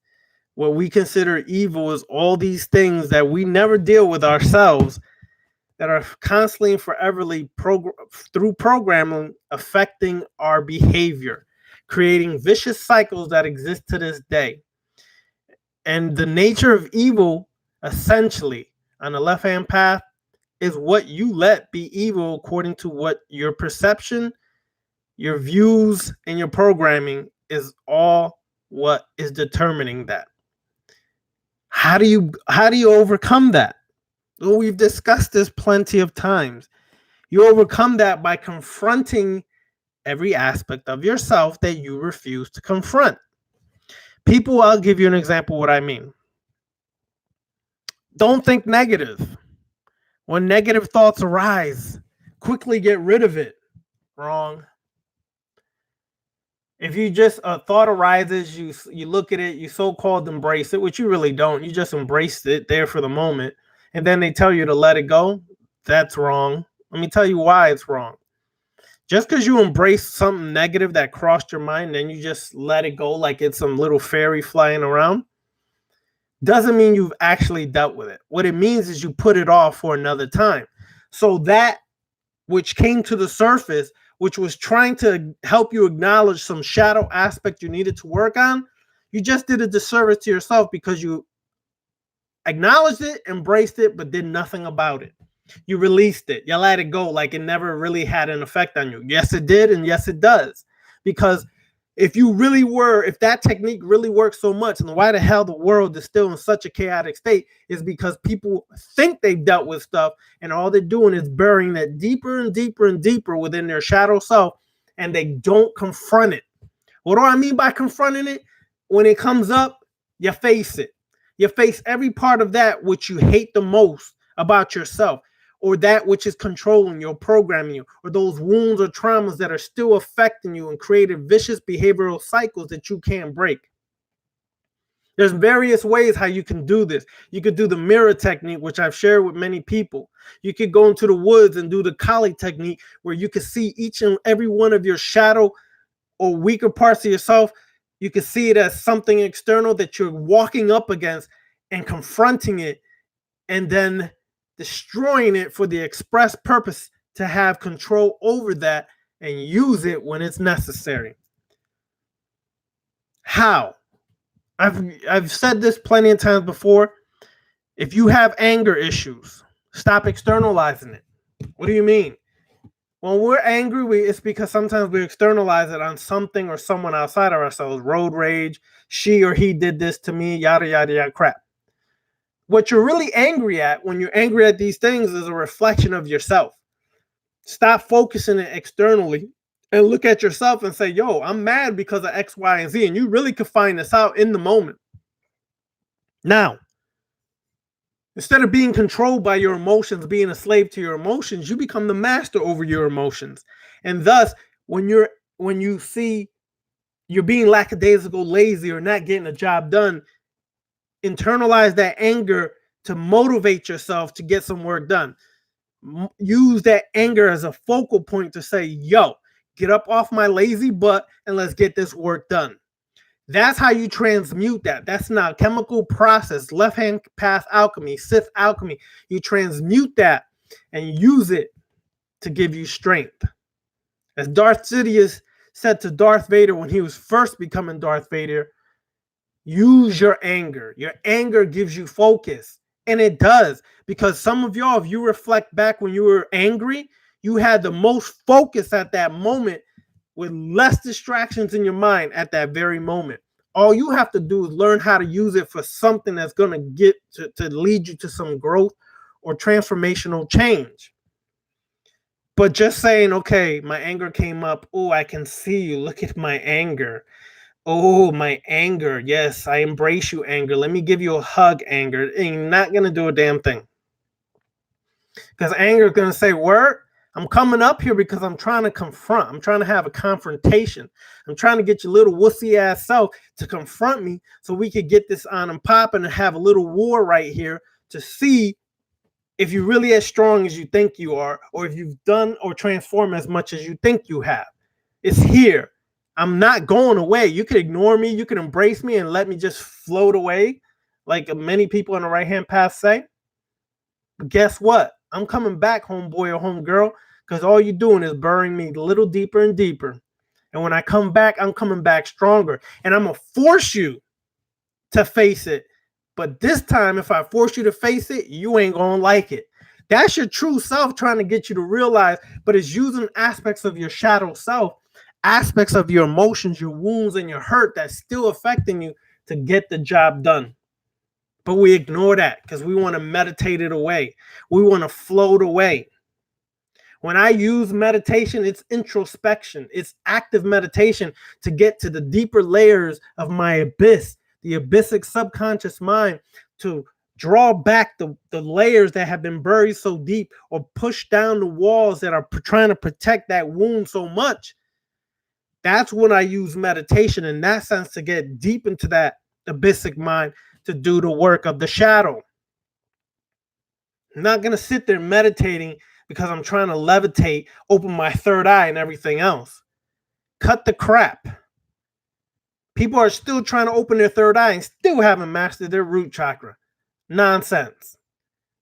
What we consider evil is all these things that we never deal with ourselves that are constantly and foreverly through programming affecting our behavior, creating vicious cycles that exist to this day. And the nature of evil, essentially, on the left-hand path, is what you let be evil according to what your perception, your views, and your programming is all what is determining that. How do you overcome that? Well, we've discussed this plenty of times. You overcome that by confronting every aspect of yourself that you refuse to confront. People, I'll give you an example of what I mean. Don't think negative. When negative thoughts arise, quickly get rid of it. Wrong. If you just a thought arises, you look at it, you so-called embrace it, which you really don't. You just embraced it there for the moment, and then they tell you to let it go. That's wrong. Let me tell you why it's wrong. Just because you embrace something negative that crossed your mind, then you just let it go like it's some little fairy flying around, doesn't mean you've actually dealt with it. What it means is you put it off for another time. So that which came to the surface, which was trying to help you acknowledge some shadow aspect you needed to work on, you just did a disservice to yourself because you acknowledged it, embraced it, but did nothing about it. You released it. You let it go like it never really had an effect on you. Yes, it did, and yes, it does. Because if that technique really works so much, and why the hell the world is still in such a chaotic state is because people think they've dealt with stuff, and all they're doing is burying that deeper and deeper and deeper within their shadow self, and they don't confront it. What do I mean by confronting it? When it comes up, you face it. You face every part of that which you hate the most about yourself, or that which is controlling you or programming you, or those wounds or traumas that are still affecting you and creating vicious behavioral cycles that you can't break. There's various ways how you can do this. You could do the mirror technique, which I've shared with many people. You could go into the woods and do the Kali technique, where you can see each and every one of your shadow or weaker parts of yourself. You can see it as something external that you're walking up against and confronting it, and then destroying it for the express purpose to have control over that and use it when it's necessary. How? I've said this plenty of times before. If you have anger issues, stop externalizing it. What do you mean? When we're angry, it's because sometimes we externalize it on something or someone outside of ourselves. Road rage, she or he did this to me, yada, yada, yada, crap. What you're really angry at when you're angry at these things is a reflection of yourself. Stop focusing it externally and look at yourself and say, yo, I'm mad because of X, Y, and Z. And you really could find this out in the moment. Now, instead of being controlled by your emotions, being a slave to your emotions, you become the master over your emotions. And thus, when you see you're being lackadaisical, lazy, or not getting a job done, internalize that anger to motivate yourself to get some work done. Use that anger as a focal point to say, yo, get up off my lazy butt and let's get this work done. That's how you transmute that. That's not a chemical process. Left-hand path alchemy, Sith alchemy. You transmute that and use it to give you strength. As Darth Sidious said to Darth Vader when he was first becoming Darth Vader, Use your anger. Your anger gives you focus. And it does. Because some of y'all, if you reflect back when you were angry, you had the most focus at that moment with less distractions in your mind at that very moment. All you have to do is learn how to use it for something that's going to get to lead you to some growth or transformational change. But just saying, okay, my anger came up. Oh, I can see you. Look at my anger. Oh, my anger. Yes, I embrace you, anger. Let me give you a hug, anger. It ain't not going to do a damn thing. Because anger is going to say, word, I'm coming up here because I'm trying to confront. I'm trying to have a confrontation. I'm trying to get your little wussy ass self to confront me so we could get this on and popping and have a little war right here to see if you're really as strong as you think you are, or if you've done or transformed as much as you think you have. It's here. I'm not going away. You could ignore me. You could embrace me and let me just float away like many people on the right-hand path say. But guess what? I'm coming back, homeboy or homegirl, because all you're doing is burying me a little deeper and deeper. And when I come back, I'm coming back stronger. And I'm going to force you to face it. But this time, if I force you to face it, you ain't going to like it. That's your true self trying to get you to realize, but it's using aspects of your shadow self, aspects of your emotions, your wounds, and your hurt that's still affecting you to get the job done. But we ignore that because we want to meditate it away. We want to float away. When I use meditation, it's introspection. It's active meditation to get to the deeper layers of my abyss, the abyssic subconscious mind, to draw back the layers that have been buried so deep or push down the walls that are trying to protect that wound so much. That's when I use meditation in that sense to get deep into that abyssic mind to do the work of the shadow. I'm not going to sit there meditating because I'm trying to levitate, open my third eye and everything else. Cut the crap. People are still trying to open their third eye and still haven't mastered their root chakra. Nonsense.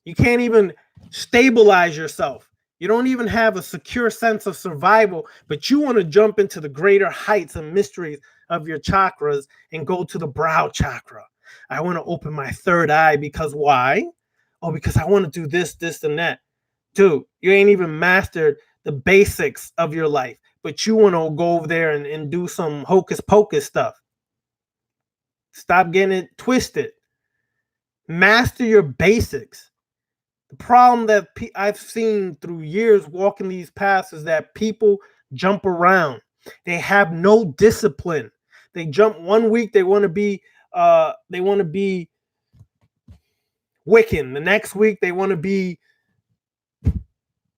You can't even stabilize yourself. You don't even have a secure sense of survival, but you want to jump into the greater heights and mysteries of your chakras and go to the brow chakra. I want to open my third eye because why? Oh, because I want to do this, this, and that. Dude, you ain't even mastered the basics of your life, but you want to go over there and do some hocus pocus stuff. Stop getting it twisted. Master your basics. The problem that I've seen through years walking these paths is that people jump around. They have no discipline. They jump one week, they want to be Wiccan. The next week they want to be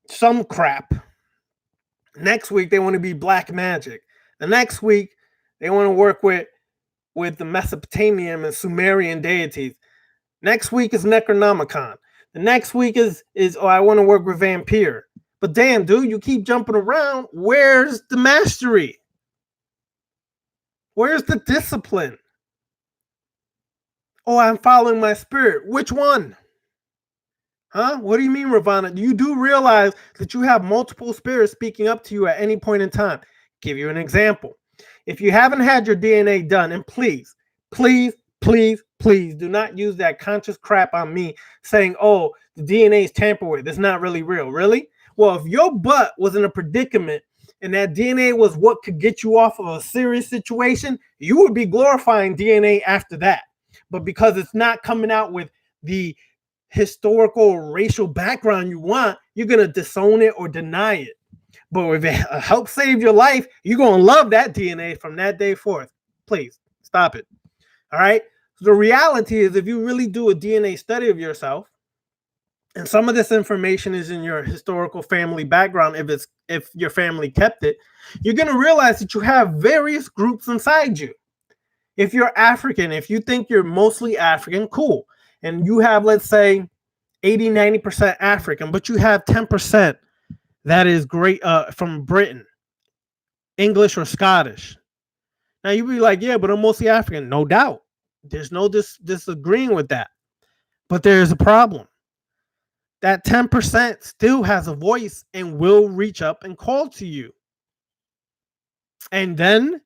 some crap. Next week they want to be black magic. The next week they want to work with the Mesopotamian and Sumerian deities. Next week is Necronomicon. The next week is I want to work with Vampire. But damn, dude, you keep jumping around. Where's the mastery? Where's the discipline? Oh, I'm following my spirit. Which one? Huh? What do you mean, Ravana? You do realize that you have multiple spirits speaking up to you at any point in time. Give you an example. If you haven't had your DNA done, and please do not use that conscious crap on me saying, oh, the DNA is tampered with. It's not really real. Really? Well, if your butt was in a predicament and that DNA was what could get you off of a serious situation, you would be glorifying DNA after that. But because it's not coming out with the historical or racial background you want, you're going to disown it or deny it. But if it helps save your life, you're going to love that DNA from that day forth. Please stop it. All right. So the reality is, if you really do a DNA study of yourself, and some of this information is in your historical family background, if your family kept it, you're going to realize that you have various groups inside you. If you're African, if you think you're mostly African, cool. And you have, let's say, 80, 90% African, but you have 10% that is great from Britain, English or Scottish. Now you'd be like, yeah, but I'm mostly African. No doubt. There's no disagreeing with that. But there's a problem. That 10% still has a voice and will reach up and call to you. And then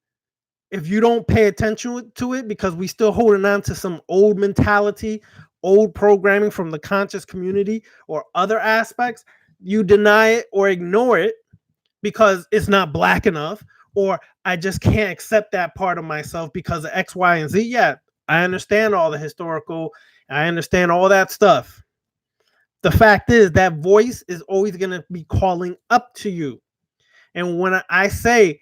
if you don't pay attention to it, because we still holding on to some old mentality, old programming from the conscious community or other aspects, you deny it or ignore it because it's not black enough, or I just can't accept that part of myself because of X, Y, and Z. Yeah, I understand all the historical, I understand all that stuff. The fact is that voice is always going to be calling up to you. And when I say,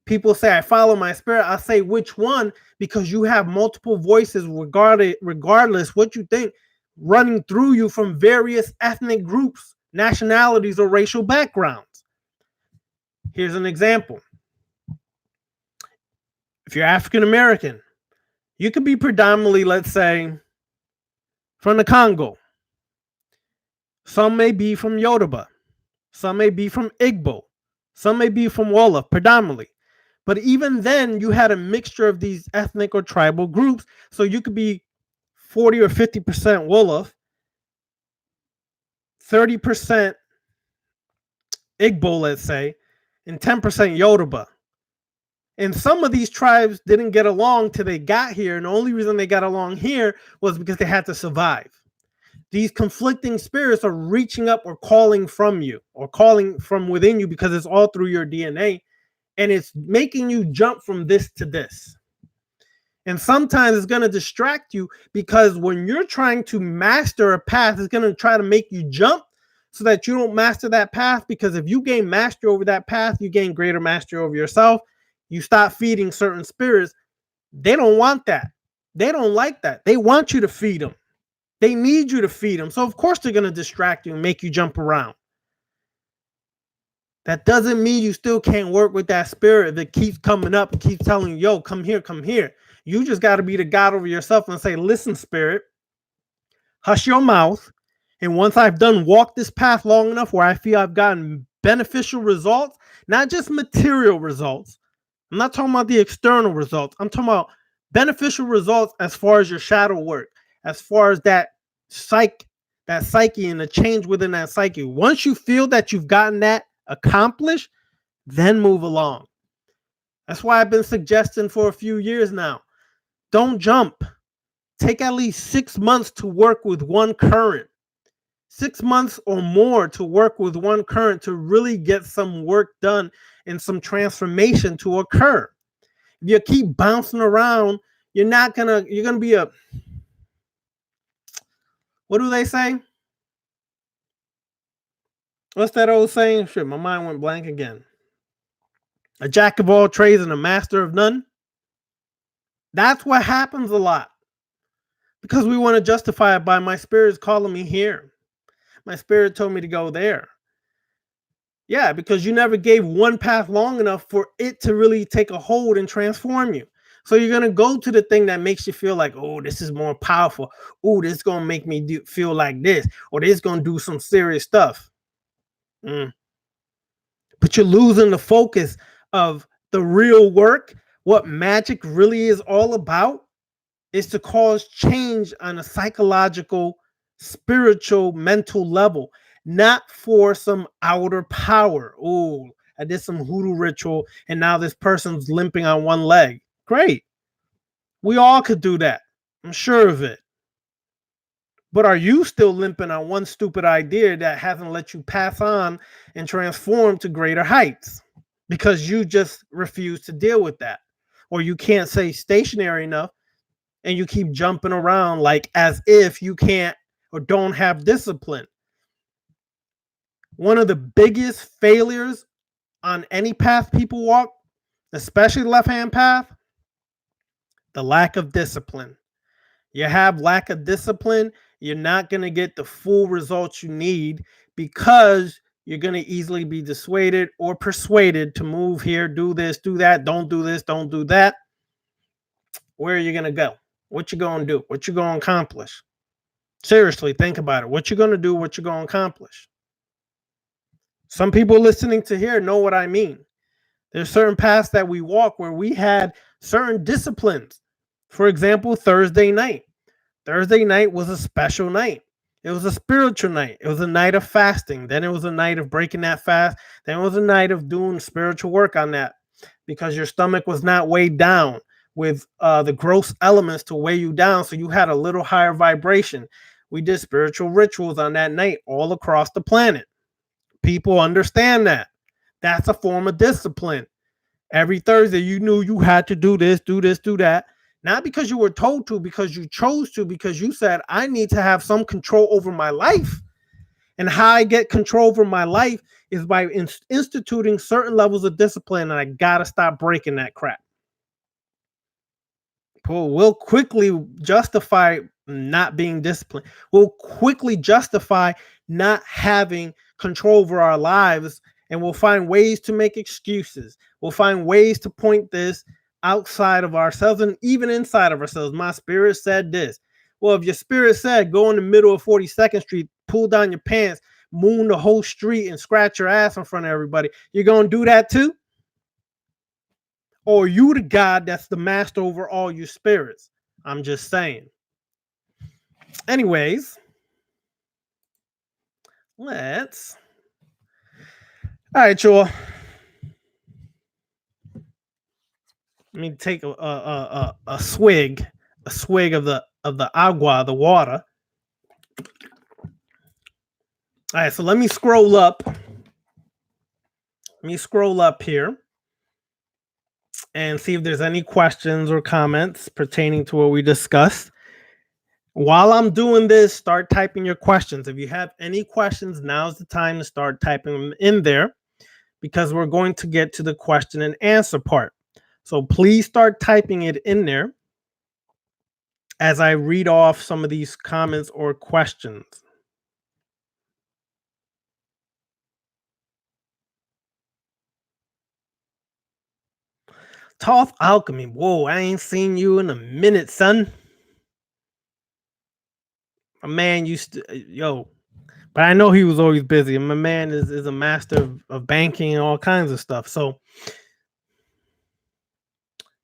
people say I follow my spirit, I say which one, because you have multiple voices regardless what you think, running through you from various ethnic groups, nationalities, or racial backgrounds. Here's an example. If you're African American, you could be predominantly, let's say, from the Congo. Some may be from Yoruba. Some may be from Igbo. Some may be from Wolof, predominantly. But even then, you had a mixture of these ethnic or tribal groups. So you could be 40 or 50% Wolof, 30% Igbo, let's say, and 10% Yoruba. And some of these tribes didn't get along till they got here. And the only reason they got along here was because they had to survive. These conflicting spirits are reaching up or calling from you or calling from within you because it's all through your DNA. And it's making you jump from this to this. And sometimes it's going to distract you because when you're trying to master a path, it's going to try to make you jump so that you don't master that path. Because if you gain mastery over that path, you gain greater mastery over yourself. You stop feeding certain spirits. They don't want that. They don't like that. They want you to feed them. They need you to feed them. So of course they're going to distract you and make you jump around. That doesn't mean you still can't work with that spirit that keeps coming up and keeps telling you, yo, come here, come here. You just got to be the God over yourself and say, listen, spirit, hush your mouth. And once I've done walked this path long enough where I feel I've gotten beneficial results, not just material results. I'm not talking about the external results. I'm talking about beneficial results as far as your shadow work, as far as that psyche and the change within that psyche. Once you feel that you've gotten that accomplished, then move along. That's why I've been suggesting for a few years now. Don't jump. Take at least 6 months to work with one current. 6 months or more to work with one current to really get some work done and some transformation to occur. If you keep bouncing around, you're gonna be a, what do they say? What's that old saying? Shit, my mind went blank again. A jack of all trades and a master of none. That's what happens a lot. Because we want to justify it by my spirit's calling me here. My spirit told me to go there. Yeah, because you never gave one path long enough for it to really take a hold and transform you. So you're going to go to the thing that makes you feel like, oh, this is more powerful. Oh, this is going to make me feel like this. Or this is going to do some serious stuff. But you're losing the focus of the real work. What magic really is all about is to cause change on a psychological, spiritual, mental level, not for some outer power. Oh, I did some hoodoo ritual and now this person's limping on one leg. Great. We all could do that. I'm sure of it. But are you still limping on one stupid idea that hasn't let you pass on and transform to greater heights? Because you just refuse to deal with that. Or you can't stay stationary enough and you keep jumping around like as if you can't or don't have discipline. One of the biggest failures on any path people walk, especially the left-hand path, the lack of discipline. You have lack of discipline, you're not going to get the full results you need because you're going to easily be dissuaded or persuaded to move here, do this, do that, don't do this, don't do that. Where are you going to go? What you going to do? What you going to accomplish? Seriously, think about it. What you going to do? What you going to accomplish? Some people listening to here know what I mean. There's certain paths that we walk where we had certain disciplines. For example, Thursday night. Thursday night was a special night. It was a spiritual night. It was a night of fasting. Then it was a night of breaking that fast. Then it was a night of doing spiritual work on that. because your stomach was not weighed down with the gross elements to weigh you down, so you had a little higher vibration. We did spiritual rituals on that night all across the planet. People understand that. That's a form of discipline. Every Thursday, you knew you had to do this, do this, do that. Not because you were told to, because you chose to, because you said, I need to have some control over my life. And how I get control over my life is by instituting certain levels of discipline, and I got to stop breaking that crap. We'll quickly justify not being disciplined. We'll quickly justify not having control over our lives, and we'll find ways to make excuses. We'll find ways to point this outside of ourselves and even inside of ourselves. My spirit said this. Well, if your spirit said go in the middle of 42nd Street, pull down your pants, moon the whole street, and scratch your ass in front of everybody, you're going to do that too? Or you the God that's the master over all your spirits? I'm just saying. Anyways, let's. All right, y'all. Let me take a swig of the agua, the water. All right, so let me scroll up. Let me scroll up here and see if there's any questions or comments pertaining to what we discussed. While I'm doing this, start typing your questions. If you have any questions, now's the time to start typing them in there, because we're going to get to the question and answer part. So please start typing it in there as I read off some of these comments or questions. Toth Alchemy. Whoa, I ain't seen you in a minute, son. My man used to, but I know he was always busy. My man is a master of banking and all kinds of stuff. So,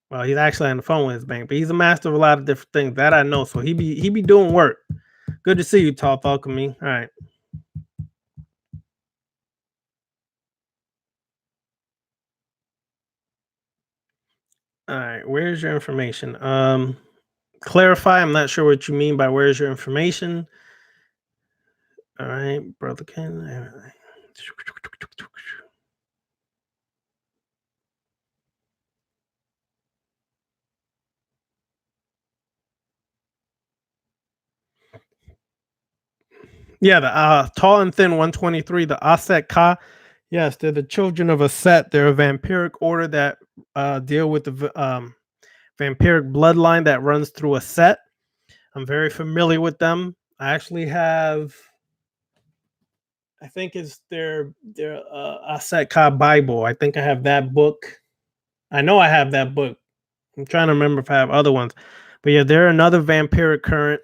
well, he's actually on the phone with his bank, but he's a master of a lot of different things that I know. So he be doing work. Good to see you, Toth Alchemy. All right. All right. Where's your information? Clarify. I'm not sure what you mean by where's your information. All right, brother Ken. Yeah, the tall and thin 123, the Aset Ka. Yes, they're the children of a set. They're a vampiric order that deal with the vampiric bloodline that runs through a set. I'm very familiar with them. I actually have, I think it's their Aset Ka Bible. I think I have that book. I know I have that book. I'm trying to remember if I have other ones. But yeah, they're another vampiric current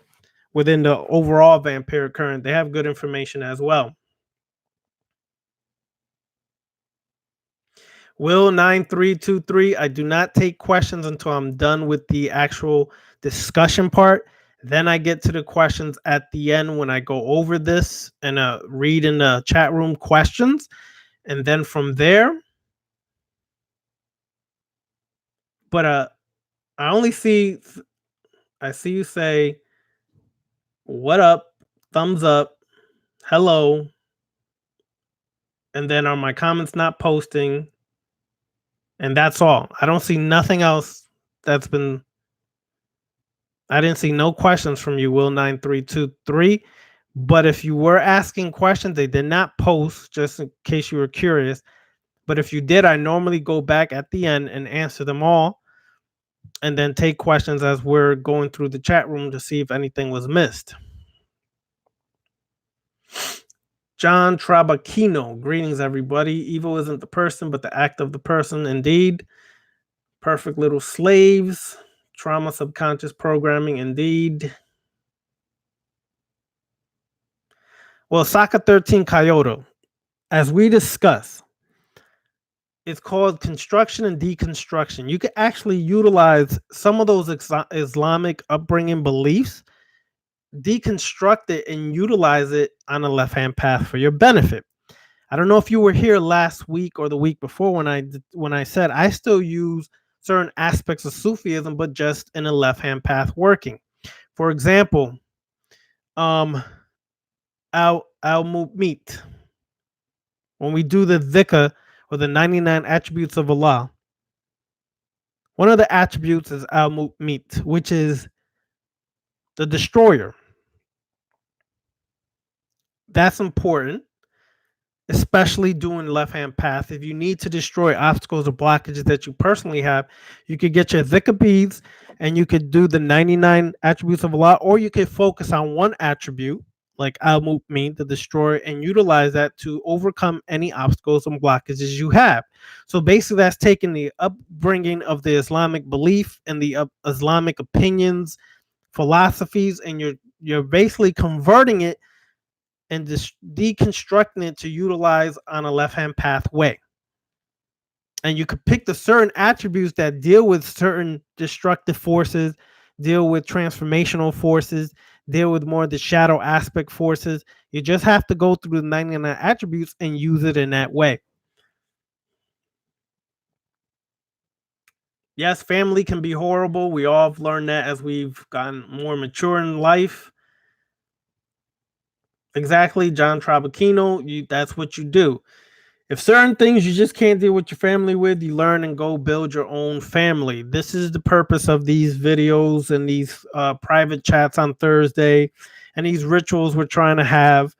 within the overall vampiric current. They have good information as well. Will 9323. I do not take questions until I'm done with the actual discussion part. Then I get to the questions at the end when I go over this and read in the chat room questions. And then from there, but I only see, I see you say, what up, thumbs up, hello, and then are my comments not posting? And that's all. I don't see nothing else that's been. I didn't see no questions from you, Will 9323. But if you were asking questions, they did not post, just in case you were curious. But if you did, I normally go back at the end and answer them all, and then take questions as we're going through the chat room to see if anything was missed. John Trabacchino, greetings, everybody. Evil isn't the person, but the act of the person, indeed. Perfect little slaves. Trauma subconscious programming, indeed. Well, Saka 13 Kyoto, as we discuss, it's called construction and deconstruction. You can actually utilize some of those Islamic upbringing beliefs, deconstruct it, and utilize it on a left-hand path for your benefit. I don't know if you were here last week or the week before when I said I still use certain aspects of Sufism, but just in a left hand path working. For example, al meet when we do the dhikr or the 99 attributes of Allah. One of the attributes is al meet, which is the destroyer. That's important, especially doing left hand path. If you need to destroy obstacles or blockages that you personally have, you could get your dhikr beads and you could do the 99 attributes of Allah, or you could focus on one attribute like al mu'min, the destroyer, and utilize that to overcome any obstacles and blockages you have. So basically, that's taking the upbringing of the Islamic belief and the Islamic opinions, philosophies, and you're basically converting it and deconstructing it to utilize on a left-hand pathway. And you could pick the certain attributes that deal with certain destructive forces, deal with transformational forces, deal with more of the shadow aspect forces. You just have to go through the 99 attributes and use it in that way. Yes, family can be horrible. We all have learned that as we've gotten more mature in life. Exactly, John Trabacchino, that's what you do. If certain things you just can't deal with your family with, you learn and go build your own family. This is the purpose of these videos and these private chats on Thursday and these rituals we're trying to have,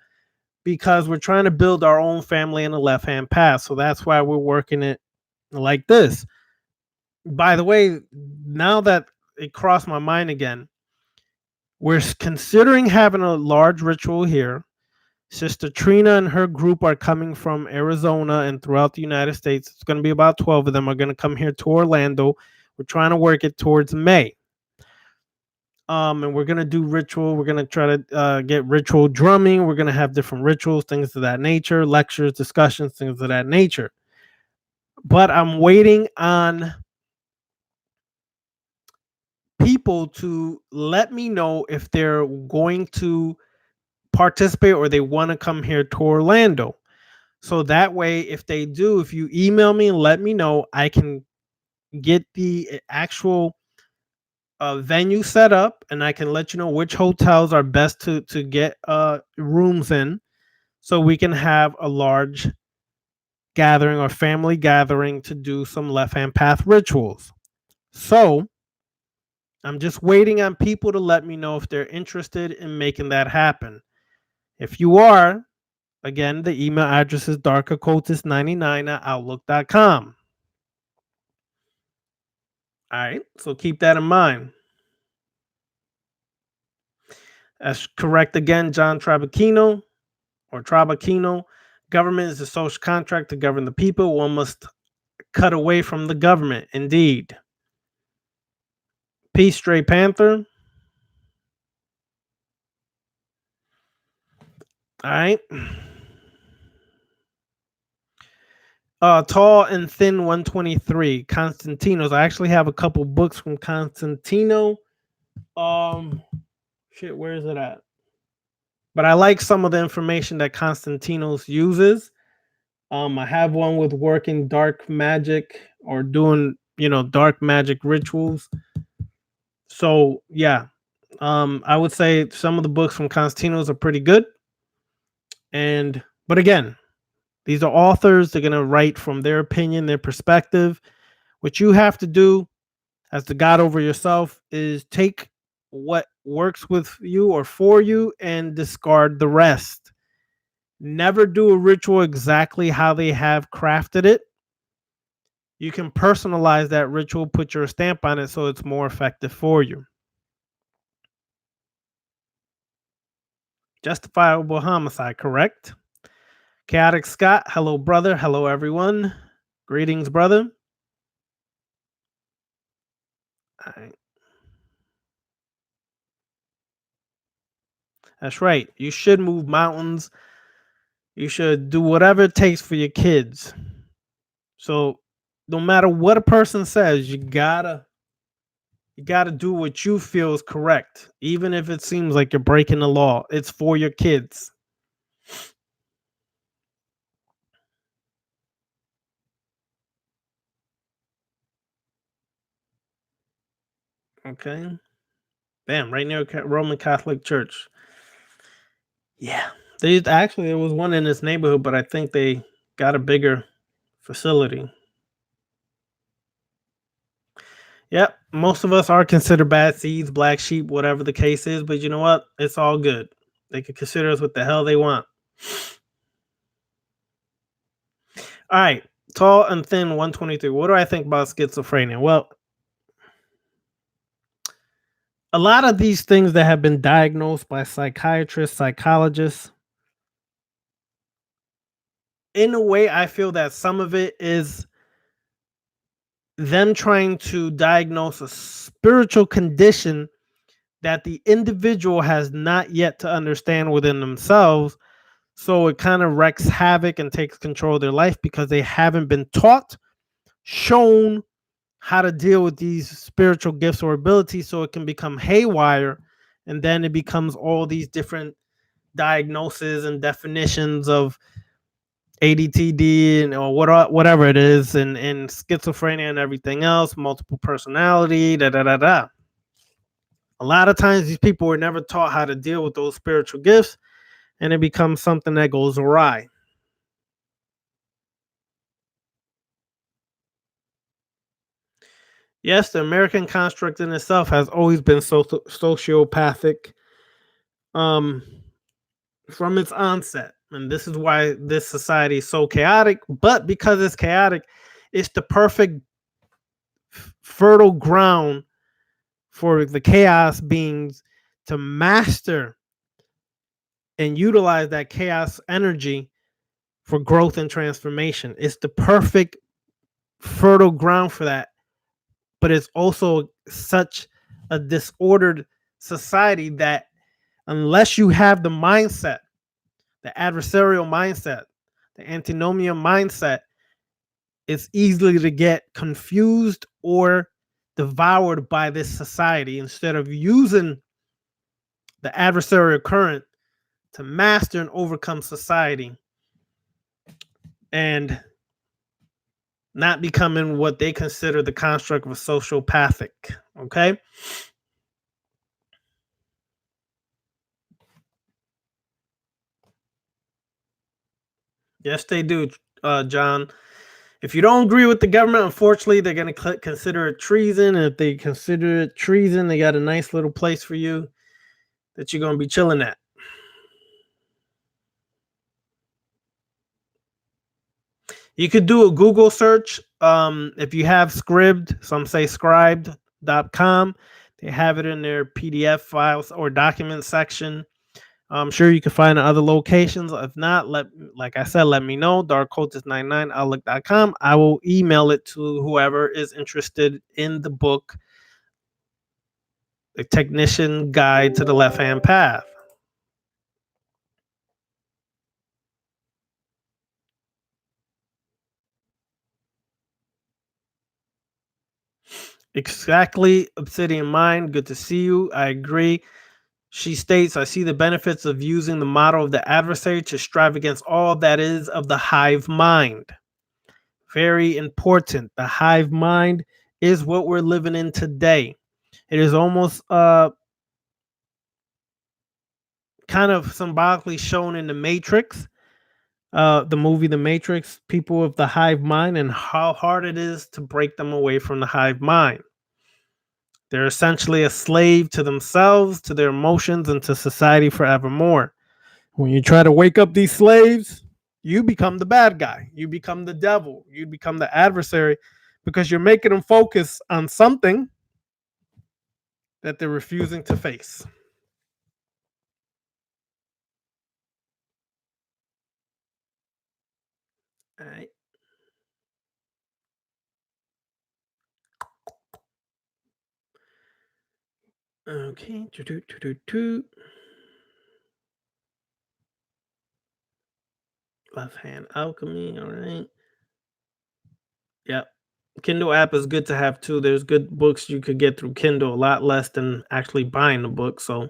because we're trying to build our own family in the left-hand path. So that's why we're working it like this. By the way, now that it crossed my mind again, we're considering having a large ritual here. Sister Trina and her group are coming from Arizona and throughout the United States. It's going to be about 12 of them are going to come here to Orlando. We're trying to work it towards May. And we're going to do ritual. We're going to try to get ritual drumming. We're going to have different rituals, things of that nature, lectures, discussions, things of that nature. But I'm waiting on people to let me know if they're going to participate or they want to come here to Orlando. So that way, if they do, if you email me and let me know, I can get the actual venue set up and I can let you know which hotels are best to get rooms in, so we can have a large gathering or family gathering to do some left hand path rituals. So I'm just waiting on people to let me know if they're interested in making that happen. If you are, again, the email address is darkoccultist99@outlook.com. All right, so keep that in mind. That's correct again, John Trabacchino or Trabacchino. Government is a social contract to govern the people. One must cut away from the government. Indeed. Peace, Stray Panther. All right. Tall and Thin 123, Constantinos. I actually have a couple books from Constantino. Shit, where is it at? But I like some of the information that Constantinos uses. I have one with working dark magic or doing, dark magic rituals. So yeah, I would say some of the books from Constantinos are pretty good. But again, these are authors. They're gonna write from their opinion, their perspective. What you have to do as the God over yourself is take what works with you or for you and discard the rest. Never do a ritual exactly how they have crafted it. You can personalize that ritual, put your stamp on it so it's more effective for you. Justifiable homicide, correct? Chaotic Scott, hello, brother. Hello, everyone. Greetings, brother. All right. That's right. You should move mountains. You should do whatever it takes for your kids. So no matter what a person says, you gotta do what you feel is correct, even if it seems like you're breaking the law. It's for your kids. Okay. Damn, right near Roman Catholic Church. Yeah. There was one in this neighborhood, but I think they got a bigger facility. Yep. Most of us are considered bad seeds, black sheep, whatever the case is, but you know what? It's all good. They can consider us what the hell they want. All right. Tall and thin 123. What do I think about schizophrenia? Well, a lot of these things that have been diagnosed by psychiatrists, psychologists, in a way, I feel that some of it is them trying to diagnose a spiritual condition that the individual has not yet to understand within themselves. So it kind of wreaks havoc and takes control of their life because they haven't been taught, shown how to deal with these spiritual gifts or abilities, so it can become haywire. And then it becomes all these different diagnoses and definitions of ADTD and or whatever it is, and schizophrenia and everything else, multiple personality, da da da da. A lot of times, these people were never taught how to deal with those spiritual gifts, and it becomes something that goes awry. Yes, the American construct in itself has always been sociopathic um, from its onset. And this is why this society is so chaotic. But because it's chaotic, it's the perfect fertile ground for the chaos beings to master and utilize that chaos energy for growth and transformation. It's the perfect fertile ground for that. But it's also such a disordered society that unless you have the mindset, the adversarial mindset, the antinomian mindset, it's easily to get confused or devoured by this society instead of using the adversarial current to master and overcome society and not becoming what they consider the construct of a sociopathic. Okay. Yes, they do, John. If you don't agree with the government, unfortunately, they're going to consider it treason. And if they consider it treason, they got a nice little place for you that you're going to be chilling at. You could do a Google search. If you have Scribd, some say scribed.com, they have it in their PDF files or document section. I'm sure you can find other locations. If not, like I said, let me know. darkcultist99outlook.com. I will email it to whoever is interested in the book, The Technician Guide to the Left Hand Path. Exactly, Obsidian Mind. Good to see you. I agree. She states, I see the benefits of using the model of the adversary to strive against all that is of the hive mind. Very important. The hive mind is what we're living in today. It is almost kind of symbolically shown in the Matrix, the movie The Matrix, people of the hive mind and how hard it is to break them away from the hive mind. They're essentially a slave to themselves, to their emotions, and to society forevermore. When you try to wake up these slaves, you become the bad guy. You become the devil. You become the adversary because you're making them focus on something that they're refusing to face. All right. Okay. Left hand alchemy. All right. Yep. Kindle app is good to have too. There's good books you could get through Kindle, a lot less than actually buying the book. So,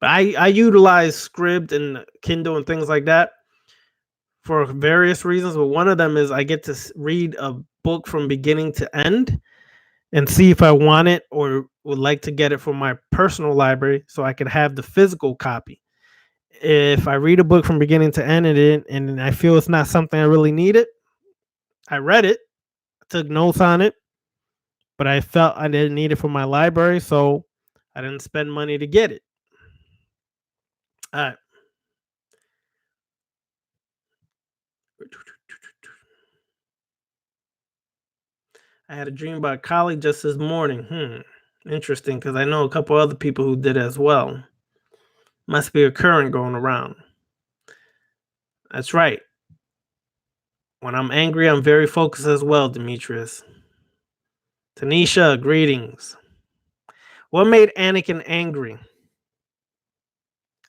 but I utilize Scribd and Kindle and things like that for various reasons. But one of them is I get to read a book from beginning to end, and see if I want it or would like to get it from my personal library so I could have the physical copy. If I read a book from beginning to end and I feel it's not something I really needed, I read it, took notes on it, but I felt I didn't need it for my library, so I didn't spend money to get it. All right. I had a dream about a colleague just this morning. Interesting, because I know a couple other people who did as well. Must be a current going around. That's right. When I'm angry, I'm very focused as well, Demetrius. Tanisha, greetings. What made Anakin angry?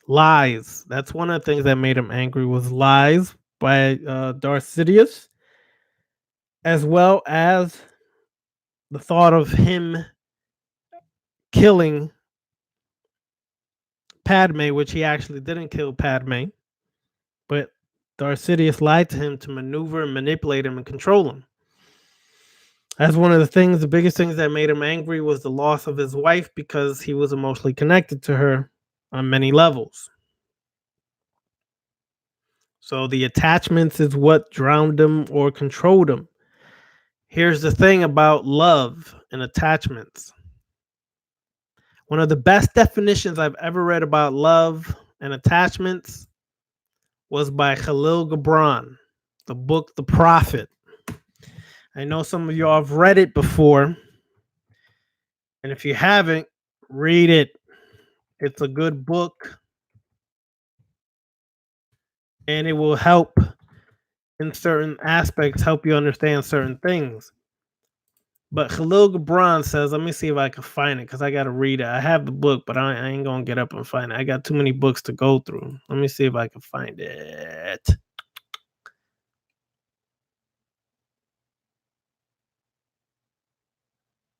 Lies. That's one of the things that made him angry was lies by Darth Sidious, as well as the thought of him killing Padme, which he actually didn't kill Padme, but Darth Sidious lied to him to maneuver and manipulate him and control him. That's one of the things, the biggest things that made him angry was the loss of his wife because he was emotionally connected to her on many levels. So the attachments is what drowned him or controlled him. Here's the thing about love and attachments. One of the best definitions I've ever read about love and attachments was by Khalil Gibran, the book The Prophet. I know some of you have read it before, and if you haven't, read it. It's a good book, and it will help in certain aspects, help you understand certain things. But Khalil Gibran says, let me see if I can find it because I got to read it. I have the book, but I ain't going to get up and find it. I got too many books to go through. Let me see if I can find it.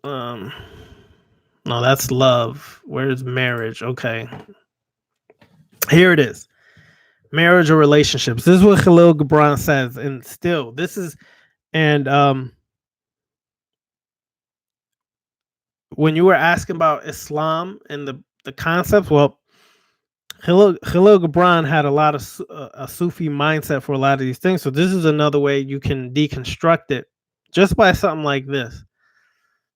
No, that's love. Where's marriage? Okay. Here it is. Marriage or relationships. This is what Khalil Gibran says. And still, this is, and when you were asking about Islam and the concepts, well, Khalil Gibran had a lot of a Sufi mindset for a lot of these things. So this is another way you can deconstruct it just by something like this.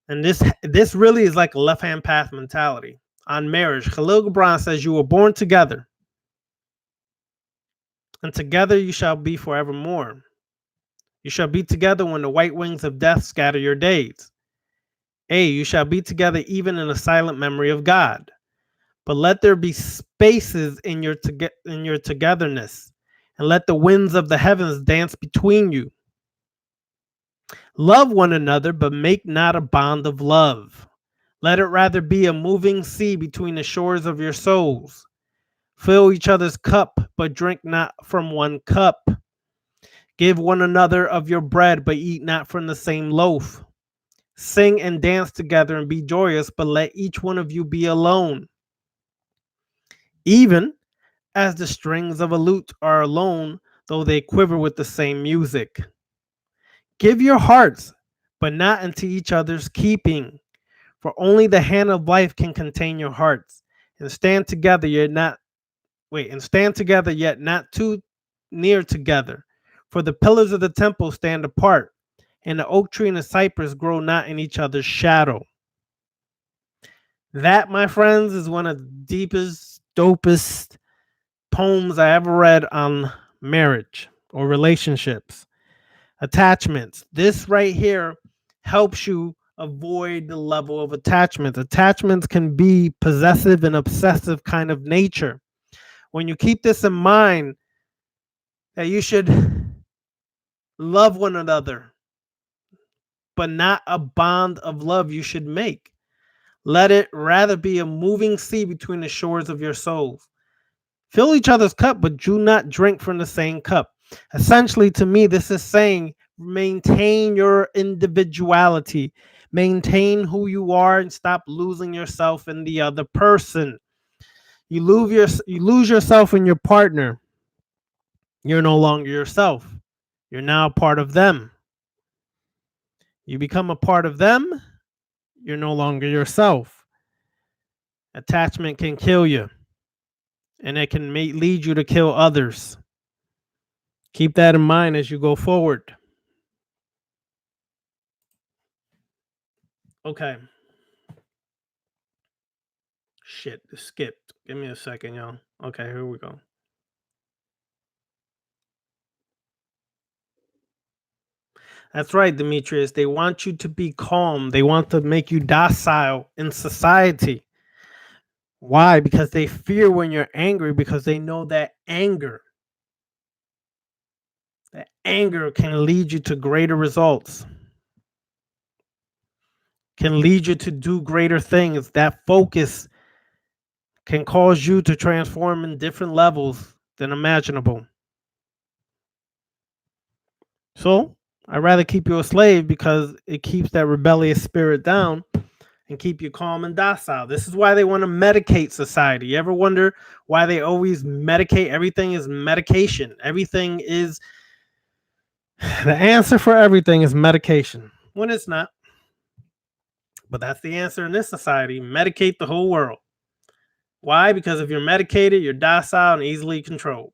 And this really is like a left-hand path mentality on marriage. Khalil Gibran says you were born together, and together you shall be forevermore. You shall be together when the white wings of death scatter your days. You shall be together even in the silent memory of God. But let there be spaces in your togetherness, and let the winds of the heavens dance between you. Love one another, but make not a bond of love. Let it rather be a moving sea between the shores of your souls. Fill each other's cup, but drink not from one cup. Give one another of your bread, but eat not from the same loaf. Sing and dance together and be joyous, but let each one of you be alone. Even as the strings of a lute are alone, though they quiver with the same music. Give your hearts, but not into each other's keeping, for only the hand of life can contain your hearts. And stand together, yet not too near together. For the pillars of the temple stand apart, and the oak tree and the cypress grow not in each other's shadow. That, my friends, is one of the deepest, dopest poems I ever read on marriage or relationships, attachments. This right here helps you avoid the level of attachments. Attachments can be possessive and obsessive kind of nature. When you keep this in mind, that you should love one another, but not a bond of love you should make. Let it rather be a moving sea between the shores of your souls. Fill each other's cup, but do not drink from the same cup. Essentially, to me, this is saying maintain your individuality, maintain who you are, and stop losing yourself in the other person. You lose yourself in your partner. You're no longer yourself. You're now part of them. You become a part of them, you're no longer yourself. Attachment can kill you, and it can lead you to kill others. Keep that in mind as you go forward. Okay. Shit, it skipped. Give me a second, y'all. Okay, here we go. That's right, Demetrius. They want you to be calm. They want to make you docile in society. Why? Because they fear when you're angry, because they know that anger can lead you to greater results, can lead you to do greater things. That focus can cause you to transform in different levels than imaginable. So I'd rather keep you a slave because it keeps that rebellious spirit down and keep you calm and docile. This is why they want to medicate society. You ever wonder why they always medicate? Everything is medication. Everything is the answer for everything is medication when it's not. But that's the answer in this society. Medicate the whole world. Why? Because if you're medicated, you're docile and easily controlled.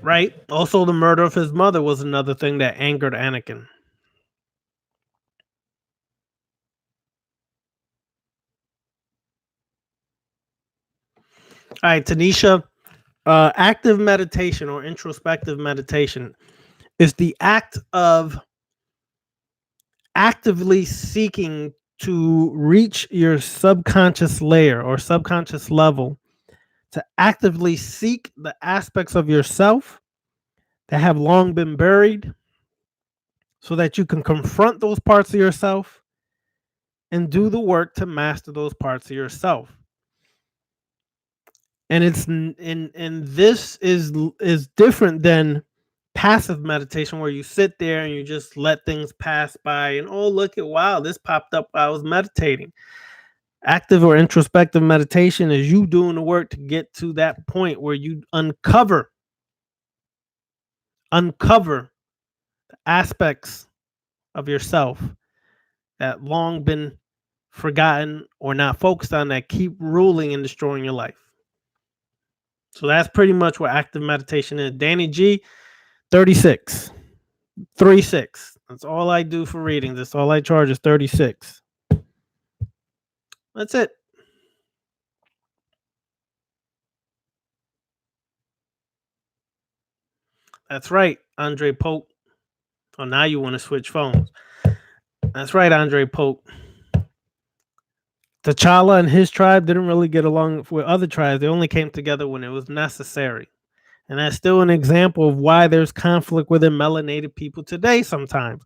Right? Also, the murder of his mother was another thing that angered Anakin. All right, Tanisha, active meditation or introspective meditation is the act of actively seeking to reach your subconscious layer or subconscious level, to actively seek the aspects of yourself that have long been buried so that you can confront those parts of yourself and do the work to master those parts of yourself. And this is different than passive meditation, where you sit there and you just let things pass by and, oh, look at, wow, this popped up while I was meditating. Active or introspective meditation is you doing the work to get to that point where you uncover the aspects of yourself that long been forgotten or not focused on, that keep ruling and destroying your life. So that's pretty much what active meditation is. Danny G, 36. 36. That's all I do for reading. That's all I charge is 36. That's it. That's right, Andre Pope. Oh, now you want to switch phones. That's right, Andre Pope. T'Challa and his tribe didn't really get along with other tribes. They only came together when it was necessary. And that's still an example of why there's conflict within melanated people today sometimes,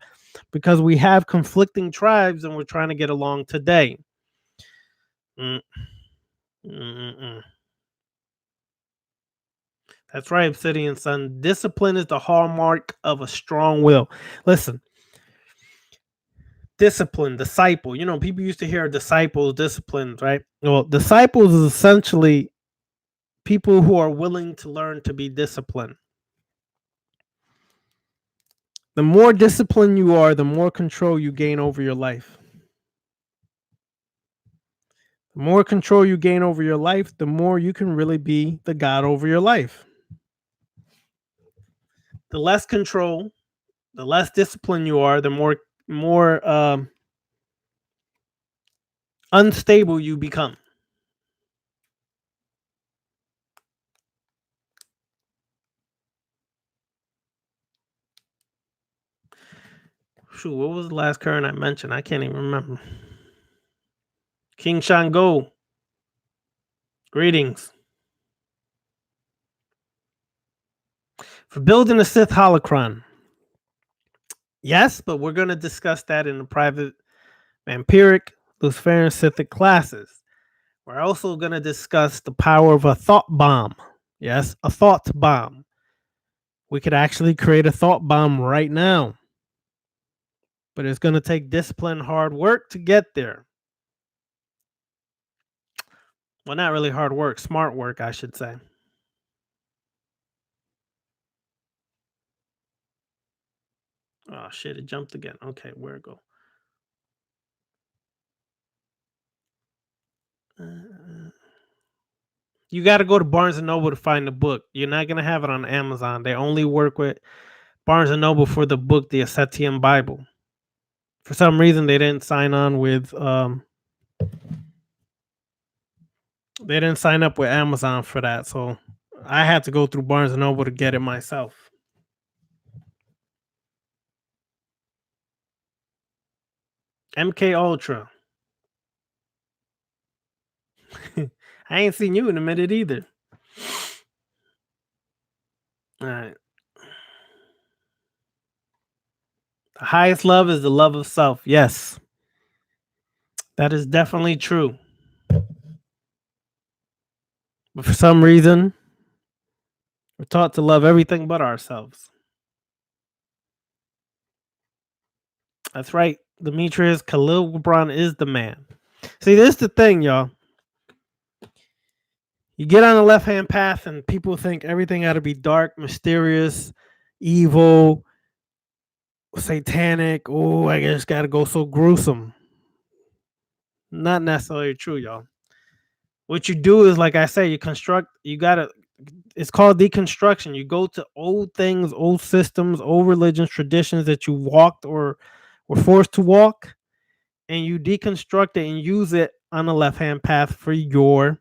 because we have conflicting tribes and we're trying to get along today. Mm. Mm-mm-mm. That's right, Obsidian Son. Discipline is the hallmark of a strong will. Listen, discipline, disciple. You know, people used to hear disciples, disciplines, right? Well, disciples is essentially people who are willing to learn to be disciplined. The more disciplined you are, the more control you gain over your life. The more control you gain over your life, the more you can really be the God over your life. The less control, the less disciplined you are, the more unstable you become. Shoot, what was the last current I mentioned? I can't even remember. King Shango, greetings. For building a Sith holocron. Yes, but we're going to discuss that in the private vampiric, Luciferian, Sithic classes. We're also going to discuss the power of a thought bomb. Yes, a thought bomb. We could actually create a thought bomb right now. But it's going to take discipline, hard work to get there. Well, not really hard work, smart work, I should say. Oh shit! It jumped again. Okay, where it go? You got to go to Barnes and Noble to find the book. You're not gonna have it on Amazon. They only work with Barnes and Noble for the book, the Ascetian Bible. For some reason, they didn't sign on with they didn't sign up with Amazon for that, so I had to go through Barnes and Noble to get it myself. MK Ultra. I ain't seen you in a minute either. All right. The highest love is the love of self. Yes, that is definitely true. But for some reason, we're taught to love everything but ourselves. That's right. Demetrius Khalil Gibran is the man. See, this is the thing, y'all. You get on the left-hand path and people think everything got to be dark, mysterious, evil, satanic. Oh, I just got to go so gruesome. Not necessarily true, y'all. What you do is, like I say, you construct, it's called deconstruction. You go to old things, old systems, old religions, traditions that you walked or were forced to walk, and you deconstruct it and use it on the left-hand path for your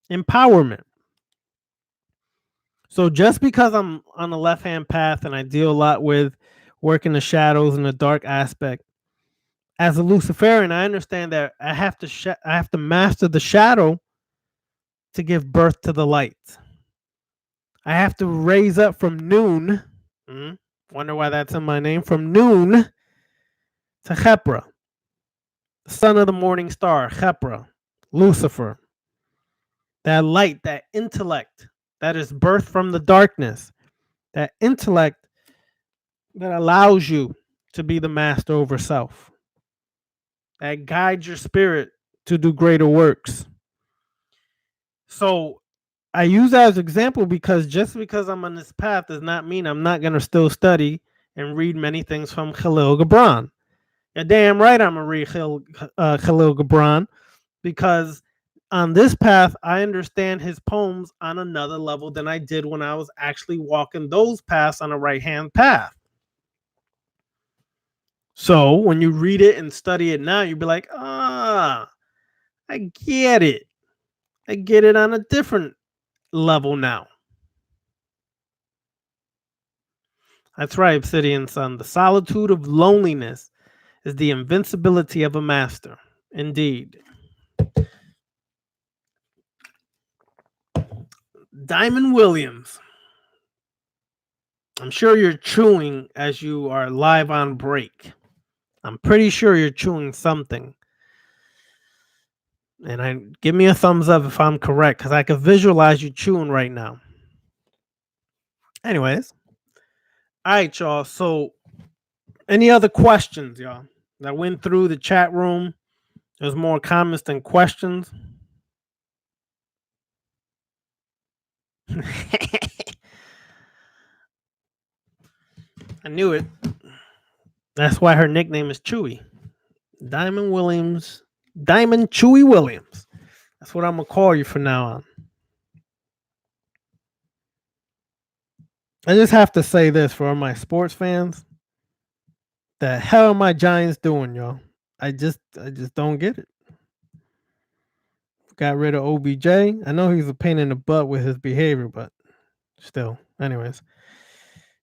empowerment. So just because I'm on the left-hand path and I deal a lot with working the shadows and the dark aspect, as a Luciferian, I understand that I have to master the shadow to give birth to the light. I have to raise up from noon. Wonder why that's in my name. From noon to Khepra, the son of the morning star, Khepra, Lucifer. That light, that intellect that is birthed from the darkness, that intellect that allows you to be the master over self, that guides your spirit to do greater works. So I use that as an example because just because I'm on this path does not mean I'm not going to still study and read many things from Khalil Gibran. You're damn right I'm going to read Khalil Gibran, because on this path, I understand his poems on another level than I did when I was actually walking those paths on a right-hand path. So when you read it and study it now, you'll be like, I get it. I get it on a different level now. That's right, Obsidian Sun. The solitude of loneliness is the invincibility of a master. Indeed. Diamond Williams. I'm sure you're chewing as you are live on break. I'm pretty sure you're chewing something. And give me a thumbs up if I'm correct, because I can visualize you chewing right now. Anyways. All right, y'all. So any other questions, y'all? I went through the chat room. There's more comments than questions. I knew it. That's why her nickname is Chewy. Diamond Williams. Diamond Chewy Williams. That's what I'm going to call you from now on. I just have to say this for all my sports fans. The hell are my Giants doing, y'all? I just don't get it. Got rid of OBJ. I know he's a pain in the butt with his behavior, but still. Anyways.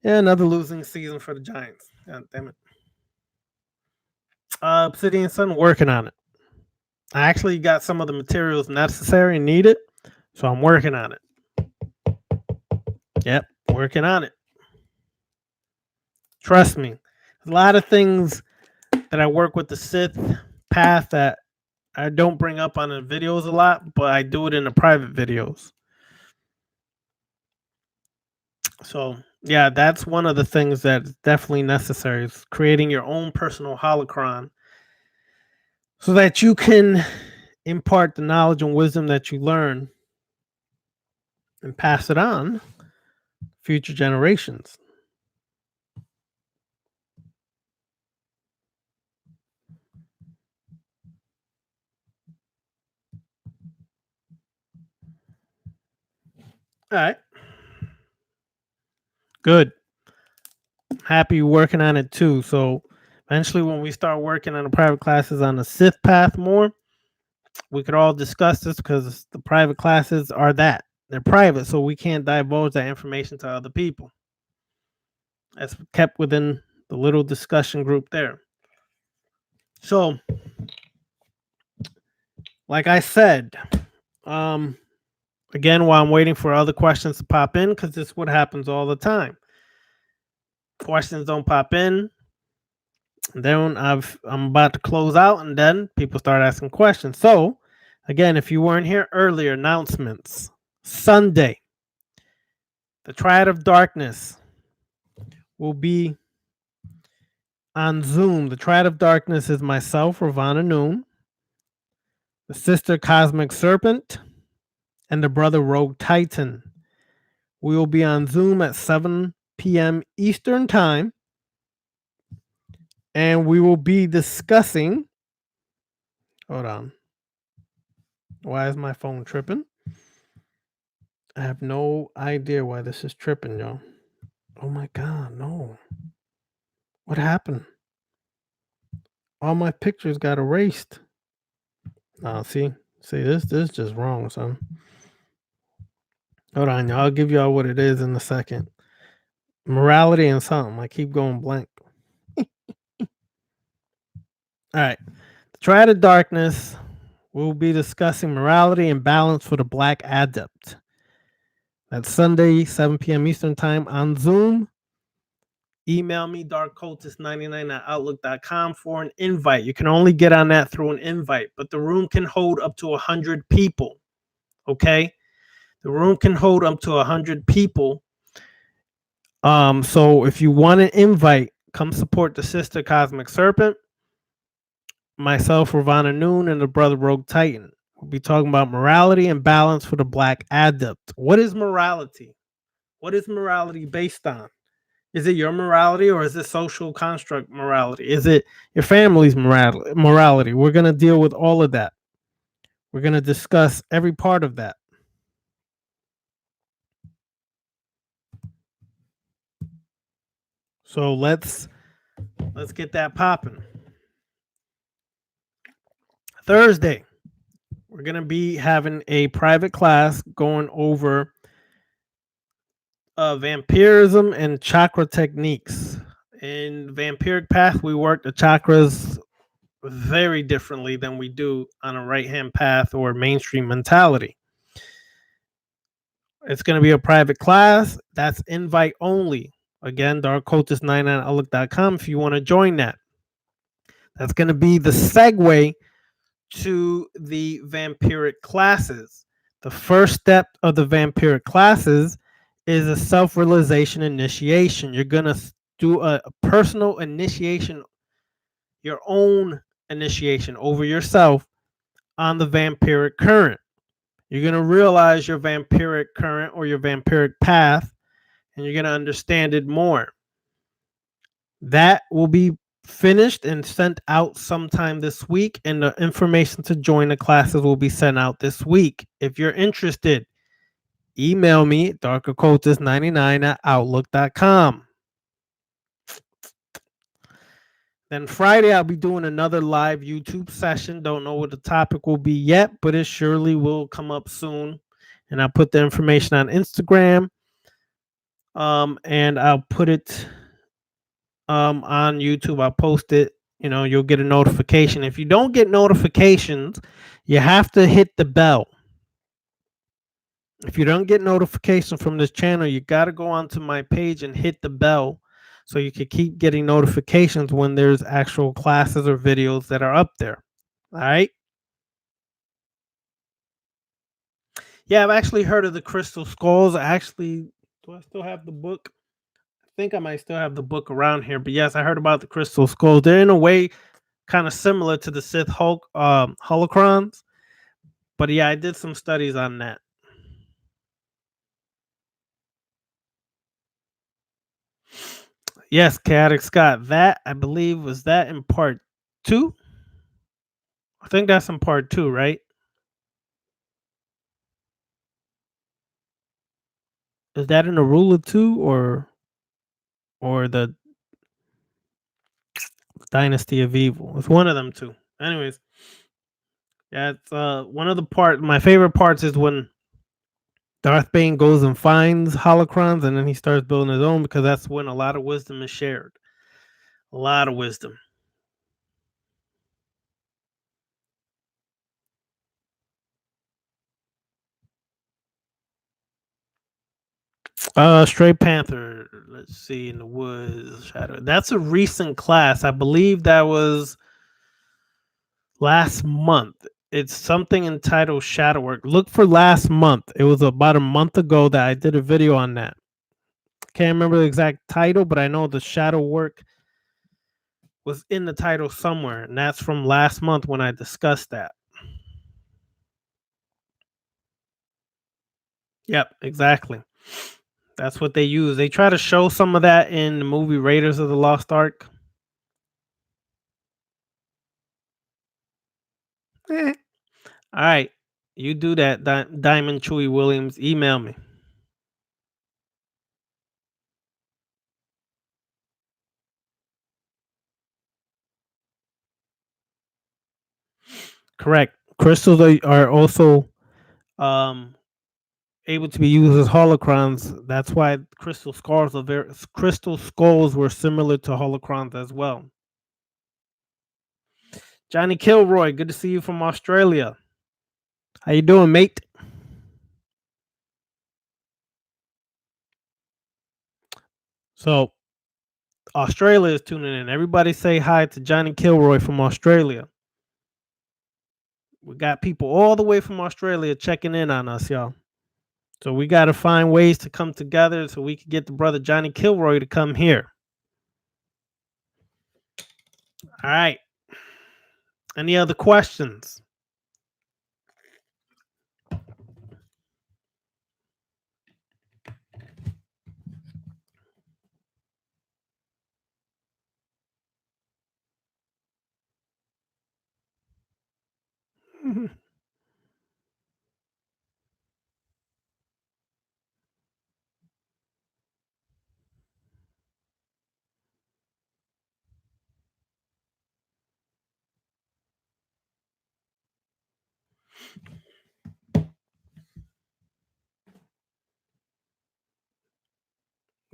Yeah, another losing season for the Giants. God damn it. Obsidian Sun, working on it. I actually got some of the materials necessary and needed, so I'm working on it. Yep, working on it. Trust me. There's a lot of things that I work with the Sith path that I don't bring up on the videos a lot, but I do it in the private videos. So, yeah, that's one of the things that's definitely necessary, is creating your own personal holocron so that you can impart the knowledge and wisdom that you learn and pass it on to future generations. All right. Good. Happy working on it too. So eventually, when we start working on the private classes on the Sith path more, we could all discuss this because the private classes are that they're private, so we can't divulge that information to other people. That's kept within the little discussion group there. So, like I said, um, again, while I'm waiting for other questions to pop in, because this is what happens all the time. Questions don't pop in. Then I'm about to close out, and then people start asking questions. So, again, if you weren't here earlier, announcements. Sunday, the Triad of Darkness will be on Zoom. The Triad of Darkness is myself, Ravana Noon, the sister Cosmic Serpent, and the brother Rogue Titan. We will be on Zoom at 7 p.m. Eastern Time, and we will be discussing. Hold on. Why is my phone tripping? I have no idea why this is tripping, y'all. Oh my God, no. What happened? All my pictures got erased. See, this is just wrong, son. Hold on, y'all. I'll give y'all what it is in a second. Morality and something. I keep going blank. All right. The Triad of Darkness. We'll be discussing morality and balance for the Black Adept. That's Sunday, 7 p.m. Eastern Time on Zoom. Email me, darkcultist99 at outlook.com for an invite. You can only get on that through an invite, but the room can hold up to 100 people. Okay? The room can hold up to 100 people. So if you want an invite, come support the sister Cosmic Serpent, myself, Ravana Noon, and the brother Rogue Titan. We'll be talking about morality and balance for the Black Adept. What is morality? What is morality based on? Is it your morality or is it social construct morality? Is it your family's morality? We're going to deal with all of that. We're going to discuss every part of that. So let's get that popping. Thursday, we're going to be having a private class going over vampirism and chakra techniques. In vampiric path, we work the chakras very differently than we do on a right hand path or mainstream mentality. It's going to be a private class. That's invite only. Again, darkcultist99outlook.com if you want to join that. That's going to be the segue to the vampiric classes. The first step of the vampiric classes is a self-realization initiation. You're going to do a personal initiation, your own initiation over yourself on the vampiric current. You're going to realize your vampiric current or your vampiric path, and you're going to understand it more. That will be finished and sent out sometime this week, and the information to join the classes will be sent out this week. If you're interested, email me, darkoccultist99 at outlook.com. Then Friday, I'll be doing another live YouTube session. Don't know what the topic will be yet, but it surely will come up soon. And I'll put the information on Instagram. And I'll put it on YouTube. I'll post it. You know, you'll get a notification. If you don't get notifications, you have to hit the bell. If you don't get notifications from this channel, you got to go onto my page and hit the bell so you can keep getting notifications when there's actual classes or videos that are up there. All right. Yeah, I've actually heard of the Crystal Skulls. Do I still have the book? I think I might still have the book around here. But yes, I heard about the Crystal Skulls. They're in a way kind of similar to the Sith holocrons. But yeah, I did some studies on that. Yes, Chaotic Scott. That I believe was that in part 2. I think that's in part 2, right? Is that in Arula too, or the Dynasty of Evil? It's one of them two. Anyways, yeah, it's one of the part. My favorite parts is when Darth Bane goes and finds holocrons, and then he starts building his own because that's when a lot of wisdom is shared. A lot of wisdom. Stray Panther. Let's see, in the woods, shadow. That's a recent class. I believe that was last month. It's something entitled Shadow Work. Look for last month. It was about a month ago that I did a video on that. Can't remember the exact title, but I know the Shadow Work was in the title somewhere, and that's from last month when I discussed that. Yep, exactly. That's what they use. They try to show some of that in the movie Raiders of the Lost Ark. Eh. All right, you do that, Diamond Chewy Williams. Email me. Correct. Crystals are also um, able to be used as holocrons. That's why crystal skulls were similar to holocrons as well. Johnny Kilroy, good to see you from Australia. How you doing, mate? So Australia is tuning in. Everybody say hi to Johnny Kilroy from Australia. We got people all the way from Australia checking in on us, y'all. So we got to find ways to come together so we can get the brother Johnny Kilroy to come here. All right. Any other questions?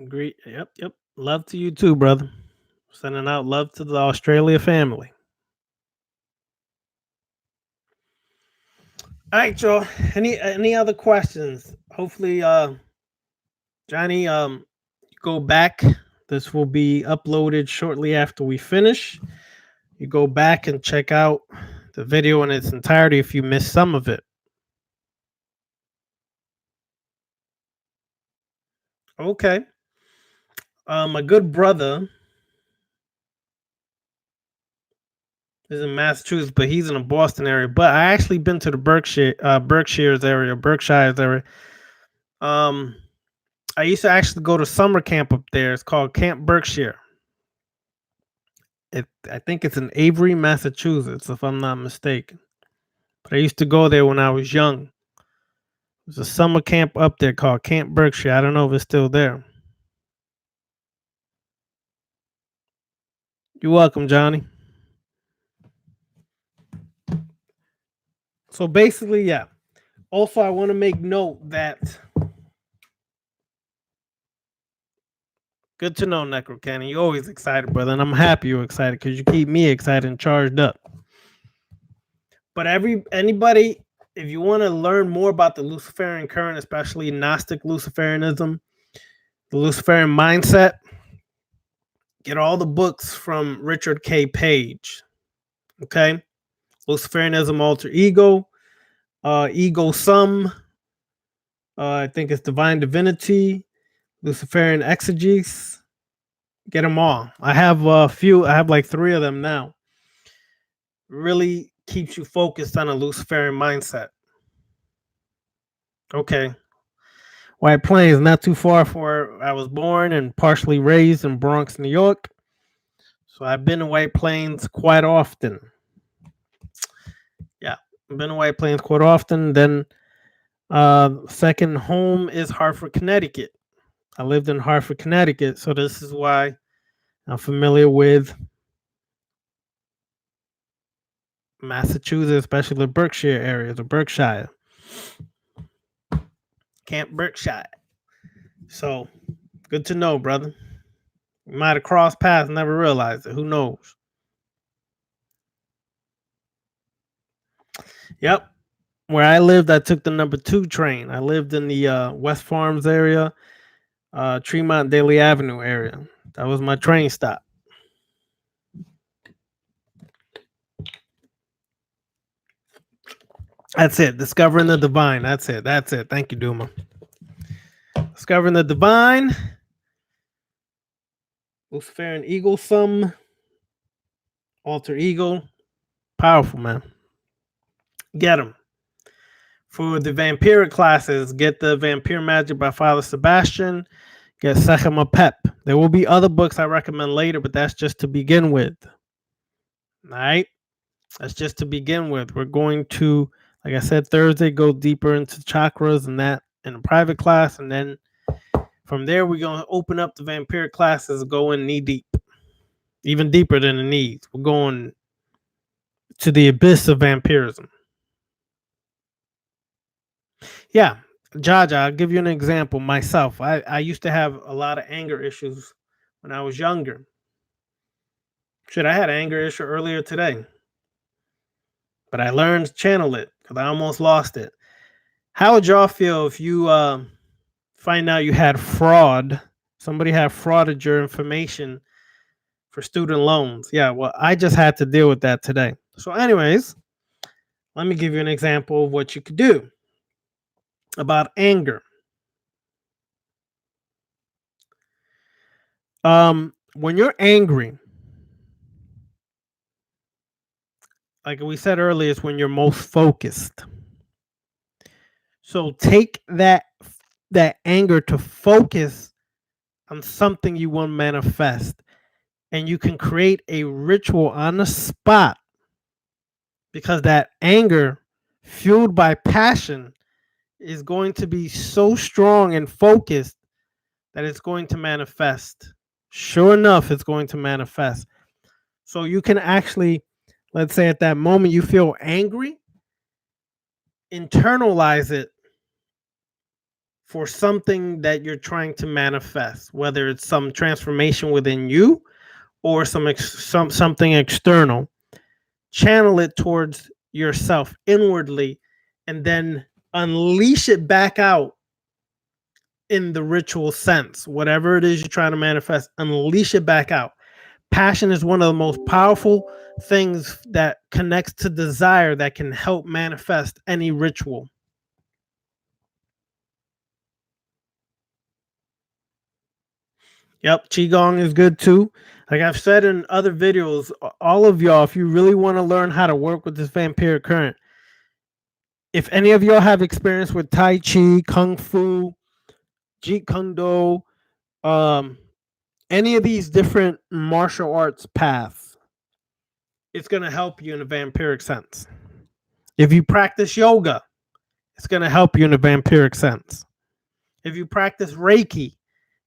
Great. Yep. Love to you too, brother. Sending out love to the Australia family. All right, y'all. Any other questions? Hopefully, Johnny, go back. This will be uploaded shortly after we finish. You go back and check out the video in its entirety if you missed some of it. Okay. My good brother is in Massachusetts, but he's in the Boston area. But I actually been to the Berkshire's area, Berkshire's area. I used to actually go to summer camp up there. It's called Camp Berkshire. I think it's in Avery, Massachusetts, if I'm not mistaken. But I used to go there when I was young. There's a summer camp up there called Camp Berkshire. I don't know if it's still there. You're welcome, Johnny. So basically, yeah. Also, I want to make note that good to know, Necro Cannon. You're always excited, brother, and I'm happy you're excited because you keep me excited and charged up. But anybody, if you want to learn more about the Luciferian current, especially Gnostic Luciferianism, the Luciferian mindset, get all the books from Richard K. Page. Okay, Luciferianism, Alter Ego, Ego Sum. I think it's Divine Divinity, Luciferian Exegesis. Get them all. I have a few. I have like 3 of them now. Really keeps you focused on a Luciferian mindset. Okay. White Plains, not too far from where I was born and partially raised in Bronx, New York. So I've been to White Plains quite often. Yeah, I've been to White Plains quite often. Then Second home is Hartford, Connecticut. I lived in Hartford, Connecticut, so this is why I'm familiar with Massachusetts, especially the Berkshire area, the Berkshire, Camp Berkshire. So good to know, brother. You might have crossed paths, never realized it. Who knows? Yep. Where I lived, I took the number 2 train. I lived in the West Farms area, Tremont Daly Avenue area. That was my train stop. That's it. Discovering the divine. That's it. That's it. Thank you, Duma. Discovering the divine. Luciferian Eagle Sum. Alter Ego. Powerful, man. Get them. For the vampiric classes, get the Vampire Magic by Father Sebastian. Get Sechema Pep. There will be other books I recommend later, but that's just to begin with. All right? That's just to begin with. We're going to, like I said, Thursday, go deeper into chakras and that in a private class. And then from there, we're going to open up the vampiric classes, go in knee deep, even deeper than the knees. We're going to the abyss of vampirism. Yeah, Jaja, I'll give you an example. Myself, I used to have a lot of anger issues when I was younger. Shit, I had an anger issue earlier today, but I learned to channel it because I almost lost it. How would y'all feel if you find out you had fraud? Somebody had frauded your information for student loans. Yeah, well, I just had to deal with that today. So, anyways, let me give you an example of what you could do about anger. When you're angry, like we said earlier, it's when you're most focused. So take that anger to focus on something you want to manifest, and you can create a ritual on the spot, because that anger fueled by passion is going to be so strong and focused that it's going to manifest. Sure enough, it's going to manifest. So you can actually, let's say at that moment you feel angry, internalize it for something that you're trying to manifest, whether it's some transformation within you or something external. Channel it towards yourself inwardly, and then unleash it back out in the ritual sense. Whatever it is you're trying to manifest, unleash it back out. Passion is one of the most powerful things that connects to desire that can help manifest any ritual. Yep, Qigong is good too. Like I've said in other videos, all of y'all, if you really want to learn how to work with this vampiric current, if any of y'all have experience with Tai Chi, Kung Fu, Jeet Kune Do, any of these different martial arts paths, it's going to help you in a vampiric sense. If you practice yoga, it's going to help you in a vampiric sense. If you practice Reiki,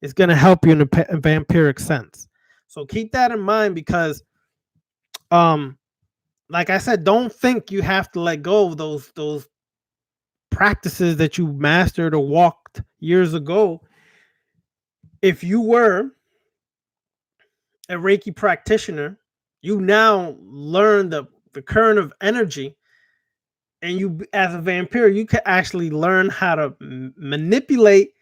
it's going to help you in a vampiric sense. So keep that in mind, because like I said, don't think you have to let go of those practices that you mastered or walked years ago. If you were a Reiki practitioner, you now learn the current of energy, and you, as a vampire, you can actually learn how to manipulate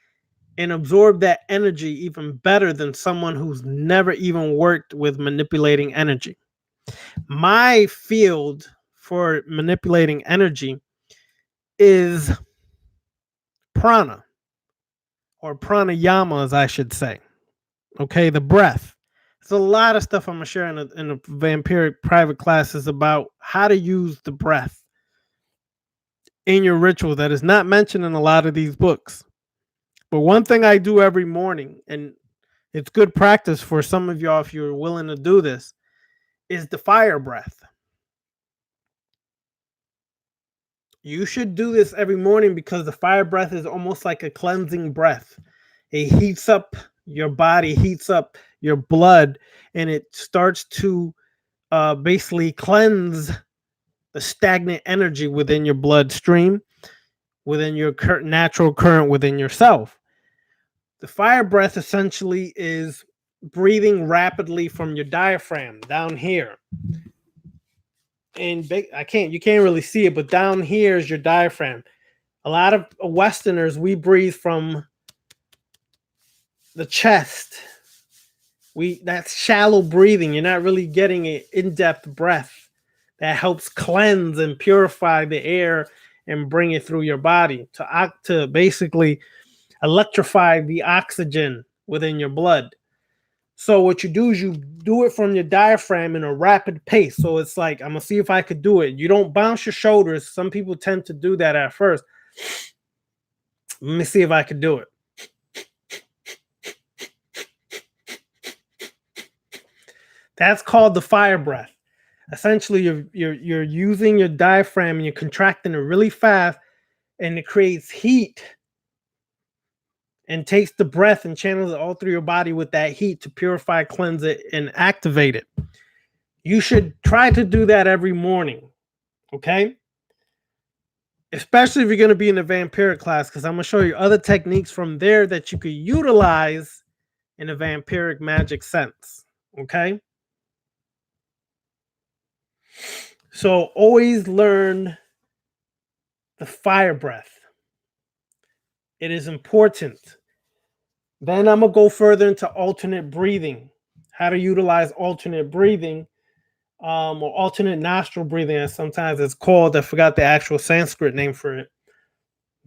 and absorb that energy even better than someone who's never even worked with manipulating energy. My field for manipulating energy is prana, or pranayama, as I should say. Okay, the breath. There's a lot of stuff I'm gonna share in a vampiric private classes about how to use the breath in your ritual that is not mentioned in a lot of these books. But one thing I do every morning, and it's good practice for some of y'all if you're willing to do this, is the fire breath. You should do this every morning because the fire breath is almost like a cleansing breath. It heats up your body, heats up your blood, and it starts to basically cleanse the stagnant energy within your bloodstream, within your natural current within yourself. The fire breath essentially is breathing rapidly from your diaphragm down here. And you can't really see it, but down here is your diaphragm. A lot of Westerners, we breathe from the chest. That's shallow breathing. You're not really getting an in-depth breath that helps cleanse and purify the air and bring it through your body to basically electrify the oxygen within your blood. So what you do is you do it from your diaphragm in a rapid pace. So it's like, I'm gonna see if I could do it. You don't bounce your shoulders. Some people tend to do that at first. Let me see if I could do it. That's called the fire breath. Essentially, you're using your diaphragm and you're contracting it really fast, and it creates heat and takes the breath and channels it all through your body with that heat to purify, cleanse it, and activate it. You should try to do that every morning, okay? Especially if you're going to be in the vampiric class, because I'm going to show you other techniques from there that you could utilize in a vampiric magic sense, okay? So always learn the fire breath. It is important. Then I'm going to go further into alternate breathing, how to utilize alternate breathing, or alternate nostril breathing, as sometimes it's called. I forgot the actual Sanskrit name for it.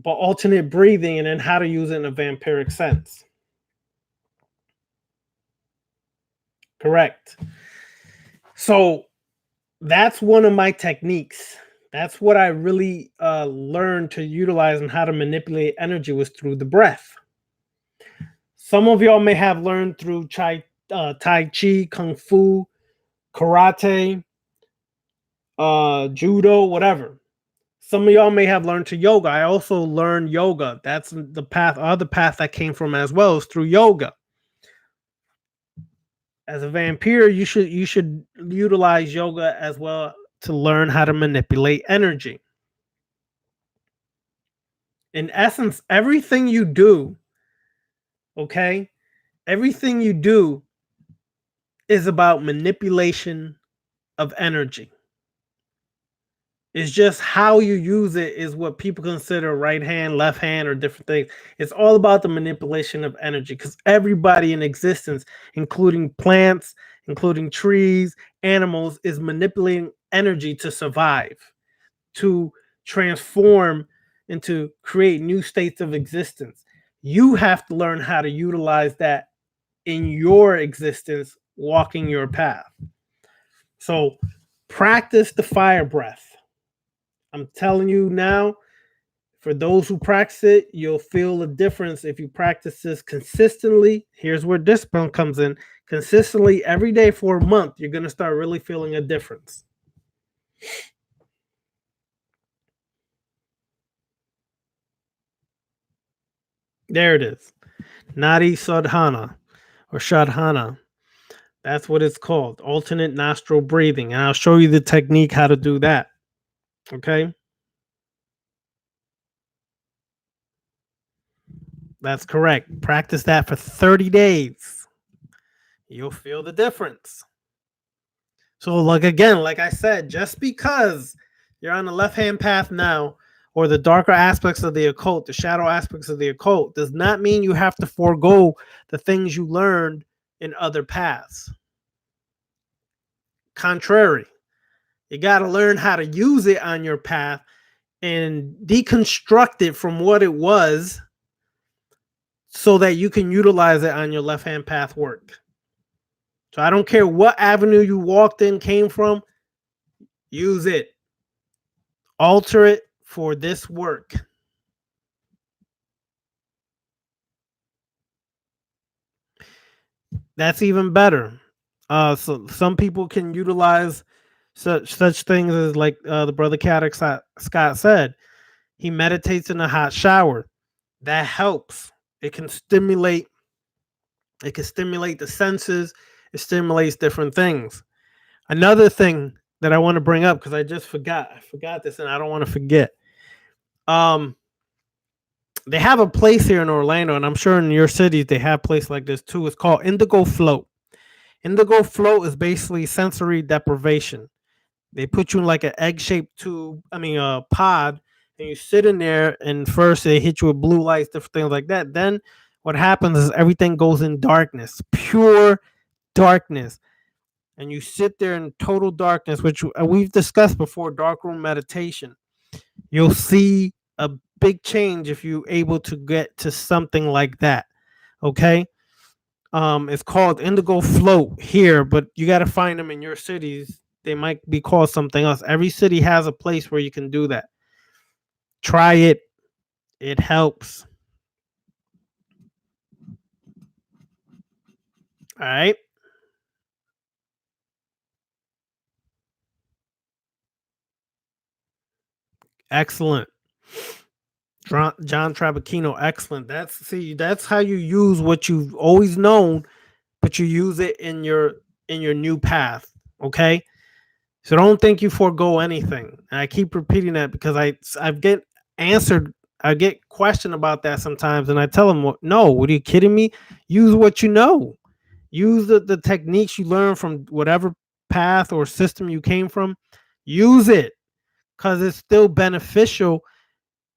But alternate breathing, and then how to use it in a vampiric sense. Correct. So that's one of my techniques. That's what I really learned to utilize and how to manipulate energy was through the breath. Some of y'all may have learned through Tai Chi, Kung Fu, Karate, Judo, whatever. Some of y'all may have learned to yoga. I also learned yoga. That's the path, other path I came from as well, is through yoga. As a vampire, you should utilize yoga as well to learn how to manipulate energy. In essence, everything you do, okay, everything you do is about manipulation of energy. It's just how you use it is what people consider right hand, left hand, or different things. It's all about the manipulation of energy, because everybody in existence, including plants, including trees, animals, is manipulating energy to survive, to transform, and to create new states of existence. You have to learn how to utilize that in your existence, walking your path. So practice the fire breath. I'm telling you now, for those who practice it, you'll feel the difference if you practice this consistently. Here's where discipline comes in. Consistently every day for a month, you're going to start really feeling a difference. There it is. Nadi Sadhana or Shadhana. That's what it's called. Alternate nostril breathing. And I'll show you the technique how to do that. Okay. That's correct. Practice that for 30 days. You'll feel the difference. So, like I said, just because you're on the left-hand path now, or the darker aspects of the occult, the shadow aspects of the occult, does not mean you have to forego the things you learned in other paths. Contrary, you got to learn how to use it on your path and deconstruct it from what it was so that you can utilize it on your left-hand path work. So I don't care what avenue you walked in, came from, use it. Alter it for this work. That's even better. So some people can utilize such things as like the brother Scott said. He meditates in a hot shower. That helps. It can stimulate. It can stimulate the senses. It stimulates different things. Another thing that I want to bring up because I just forgot. I forgot this, and I don't want to forget. Um, they have a place here in Orlando, and I'm sure in your cities they have a place like this too. It's called Indigo Float. Indigo Float is basically sensory deprivation. They put you in like an egg-shaped tube, a pod, and you sit in there. And first they hit you with blue lights, different things like that. Then what happens is everything goes in darkness, pure darkness, and you sit there in total darkness, which we've discussed before. Darkroom meditation. You'll see a big change if you're able to get to something like that. Okay. It's called Indigo Float here, but you got to find them in your cities. They might be called something else. Every city has a place where you can do that. Try it. It helps. All right. Excellent. John Trabacchino, excellent. That's how you use what you've always known, but you use it in your new path. Okay. So don't think you forego anything. And I keep repeating that because I get answered. I get questioned about that sometimes, and I tell them, "No, what are you kidding me? Use what you know. Use the techniques you learn from whatever path or system you came from. Use it because it's still beneficial.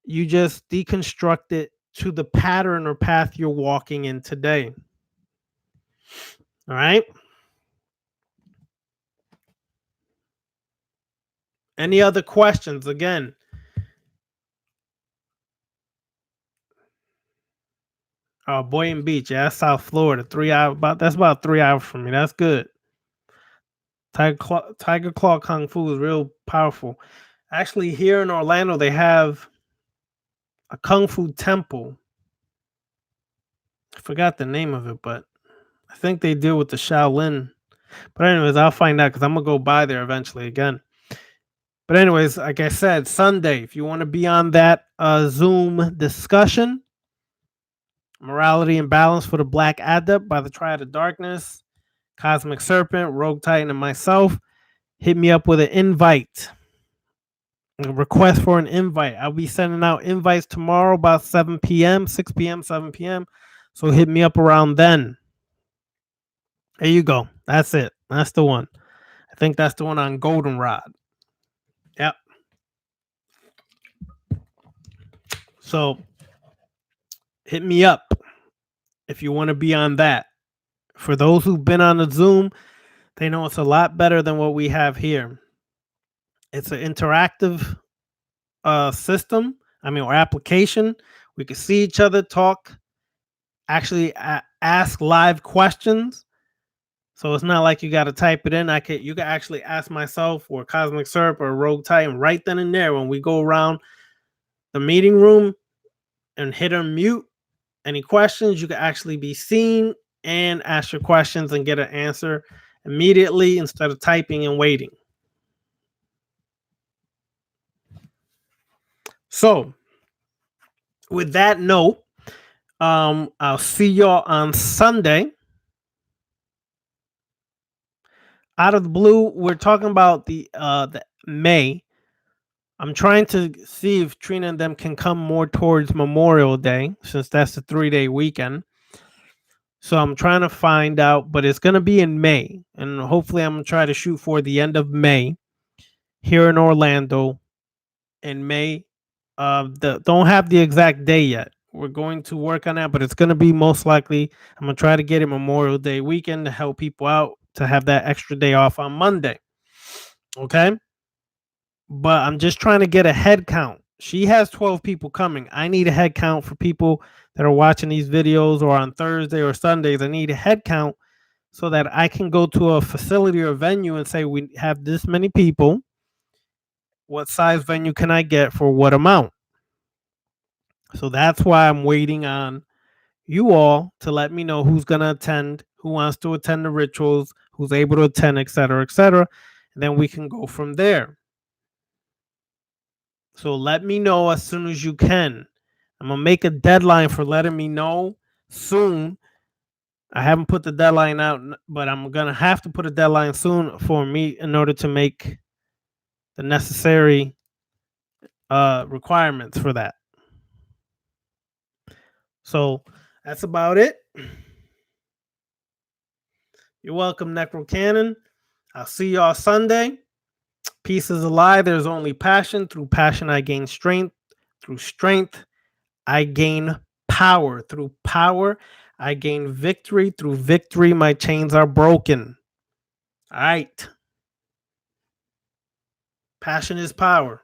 You just deconstruct it to the pattern or path you're walking in today. All right. Any other questions? Again, Boynton Beach, yeah, that's South Florida. 3 hours, that's about 3 hours from me. That's good. Tiger Claw Kung Fu is real powerful. Actually, here in Orlando, they have a Kung Fu temple. I forgot the name of it, but I think they deal with the Shaolin. But anyways, I'll find out because I'm gonna go by there eventually again. But anyways, like I said, Sunday, if you want to be on that Zoom discussion, Morality and Balance for the Black Adept by the Triad of Darkness, Cosmic Serpent, Rogue Titan, and myself, hit me up with an invite. A request for an invite. I'll be sending out invites tomorrow about 7 p.m., 6 p.m., 7 p.m. So hit me up around then. There you go. That's it. That's the one. I think that's the one on Goldenrod. Yep. So hit me up if you want to be on that. For those who've been on the Zoom, they know it's a lot better than what we have here. It's an interactive system, or application. We can see each other, talk, actually ask live questions. So it's not like you got to type it in. You can actually ask myself or Cosmic Serp or Rogue Titan right then and there when we go around the meeting room and hit unmute. Any questions, you can actually be seen and ask your questions and get an answer immediately instead of typing and waiting. So with that note, I'll see y'all on Sunday. Out of the blue, we're talking about the May. I'm trying to see if Trina and them can come more towards Memorial Day, since that's a 3-day weekend. So I'm trying to find out, but it's going to be in May. And hopefully I'm going to try to shoot for the end of May here in Orlando in May. Don't have the exact day yet. We're going to work on that, but it's going to be most likely, I'm going to try to get it Memorial Day weekend to help people out to have that extra day off on Monday. Okay? But I'm just trying to get a head count. She has 12 people coming. I need a head count for people that are watching these videos or on Thursday or Sundays. I need a head count so that I can go to a facility or venue and say, we have this many people. What size venue can I get for what amount? So that's why I'm waiting on you all to let me know who's going to attend, who wants to attend the rituals, who's able to attend, etc., etc. and then we can go from there. So let me know as soon as you can. I'm gonna make a deadline for letting me know soon. I haven't put the deadline out, but I'm gonna have to put a deadline soon for me in order to make the necessary requirements for that. So that's about it. You're welcome, Necro Cannon. I'll see y'all Sunday. Peace is a lie. There's only passion. Through passion, I gain strength. Through strength, I gain power. Through power, I gain victory. Through victory, my chains are broken. All right. Passion is power.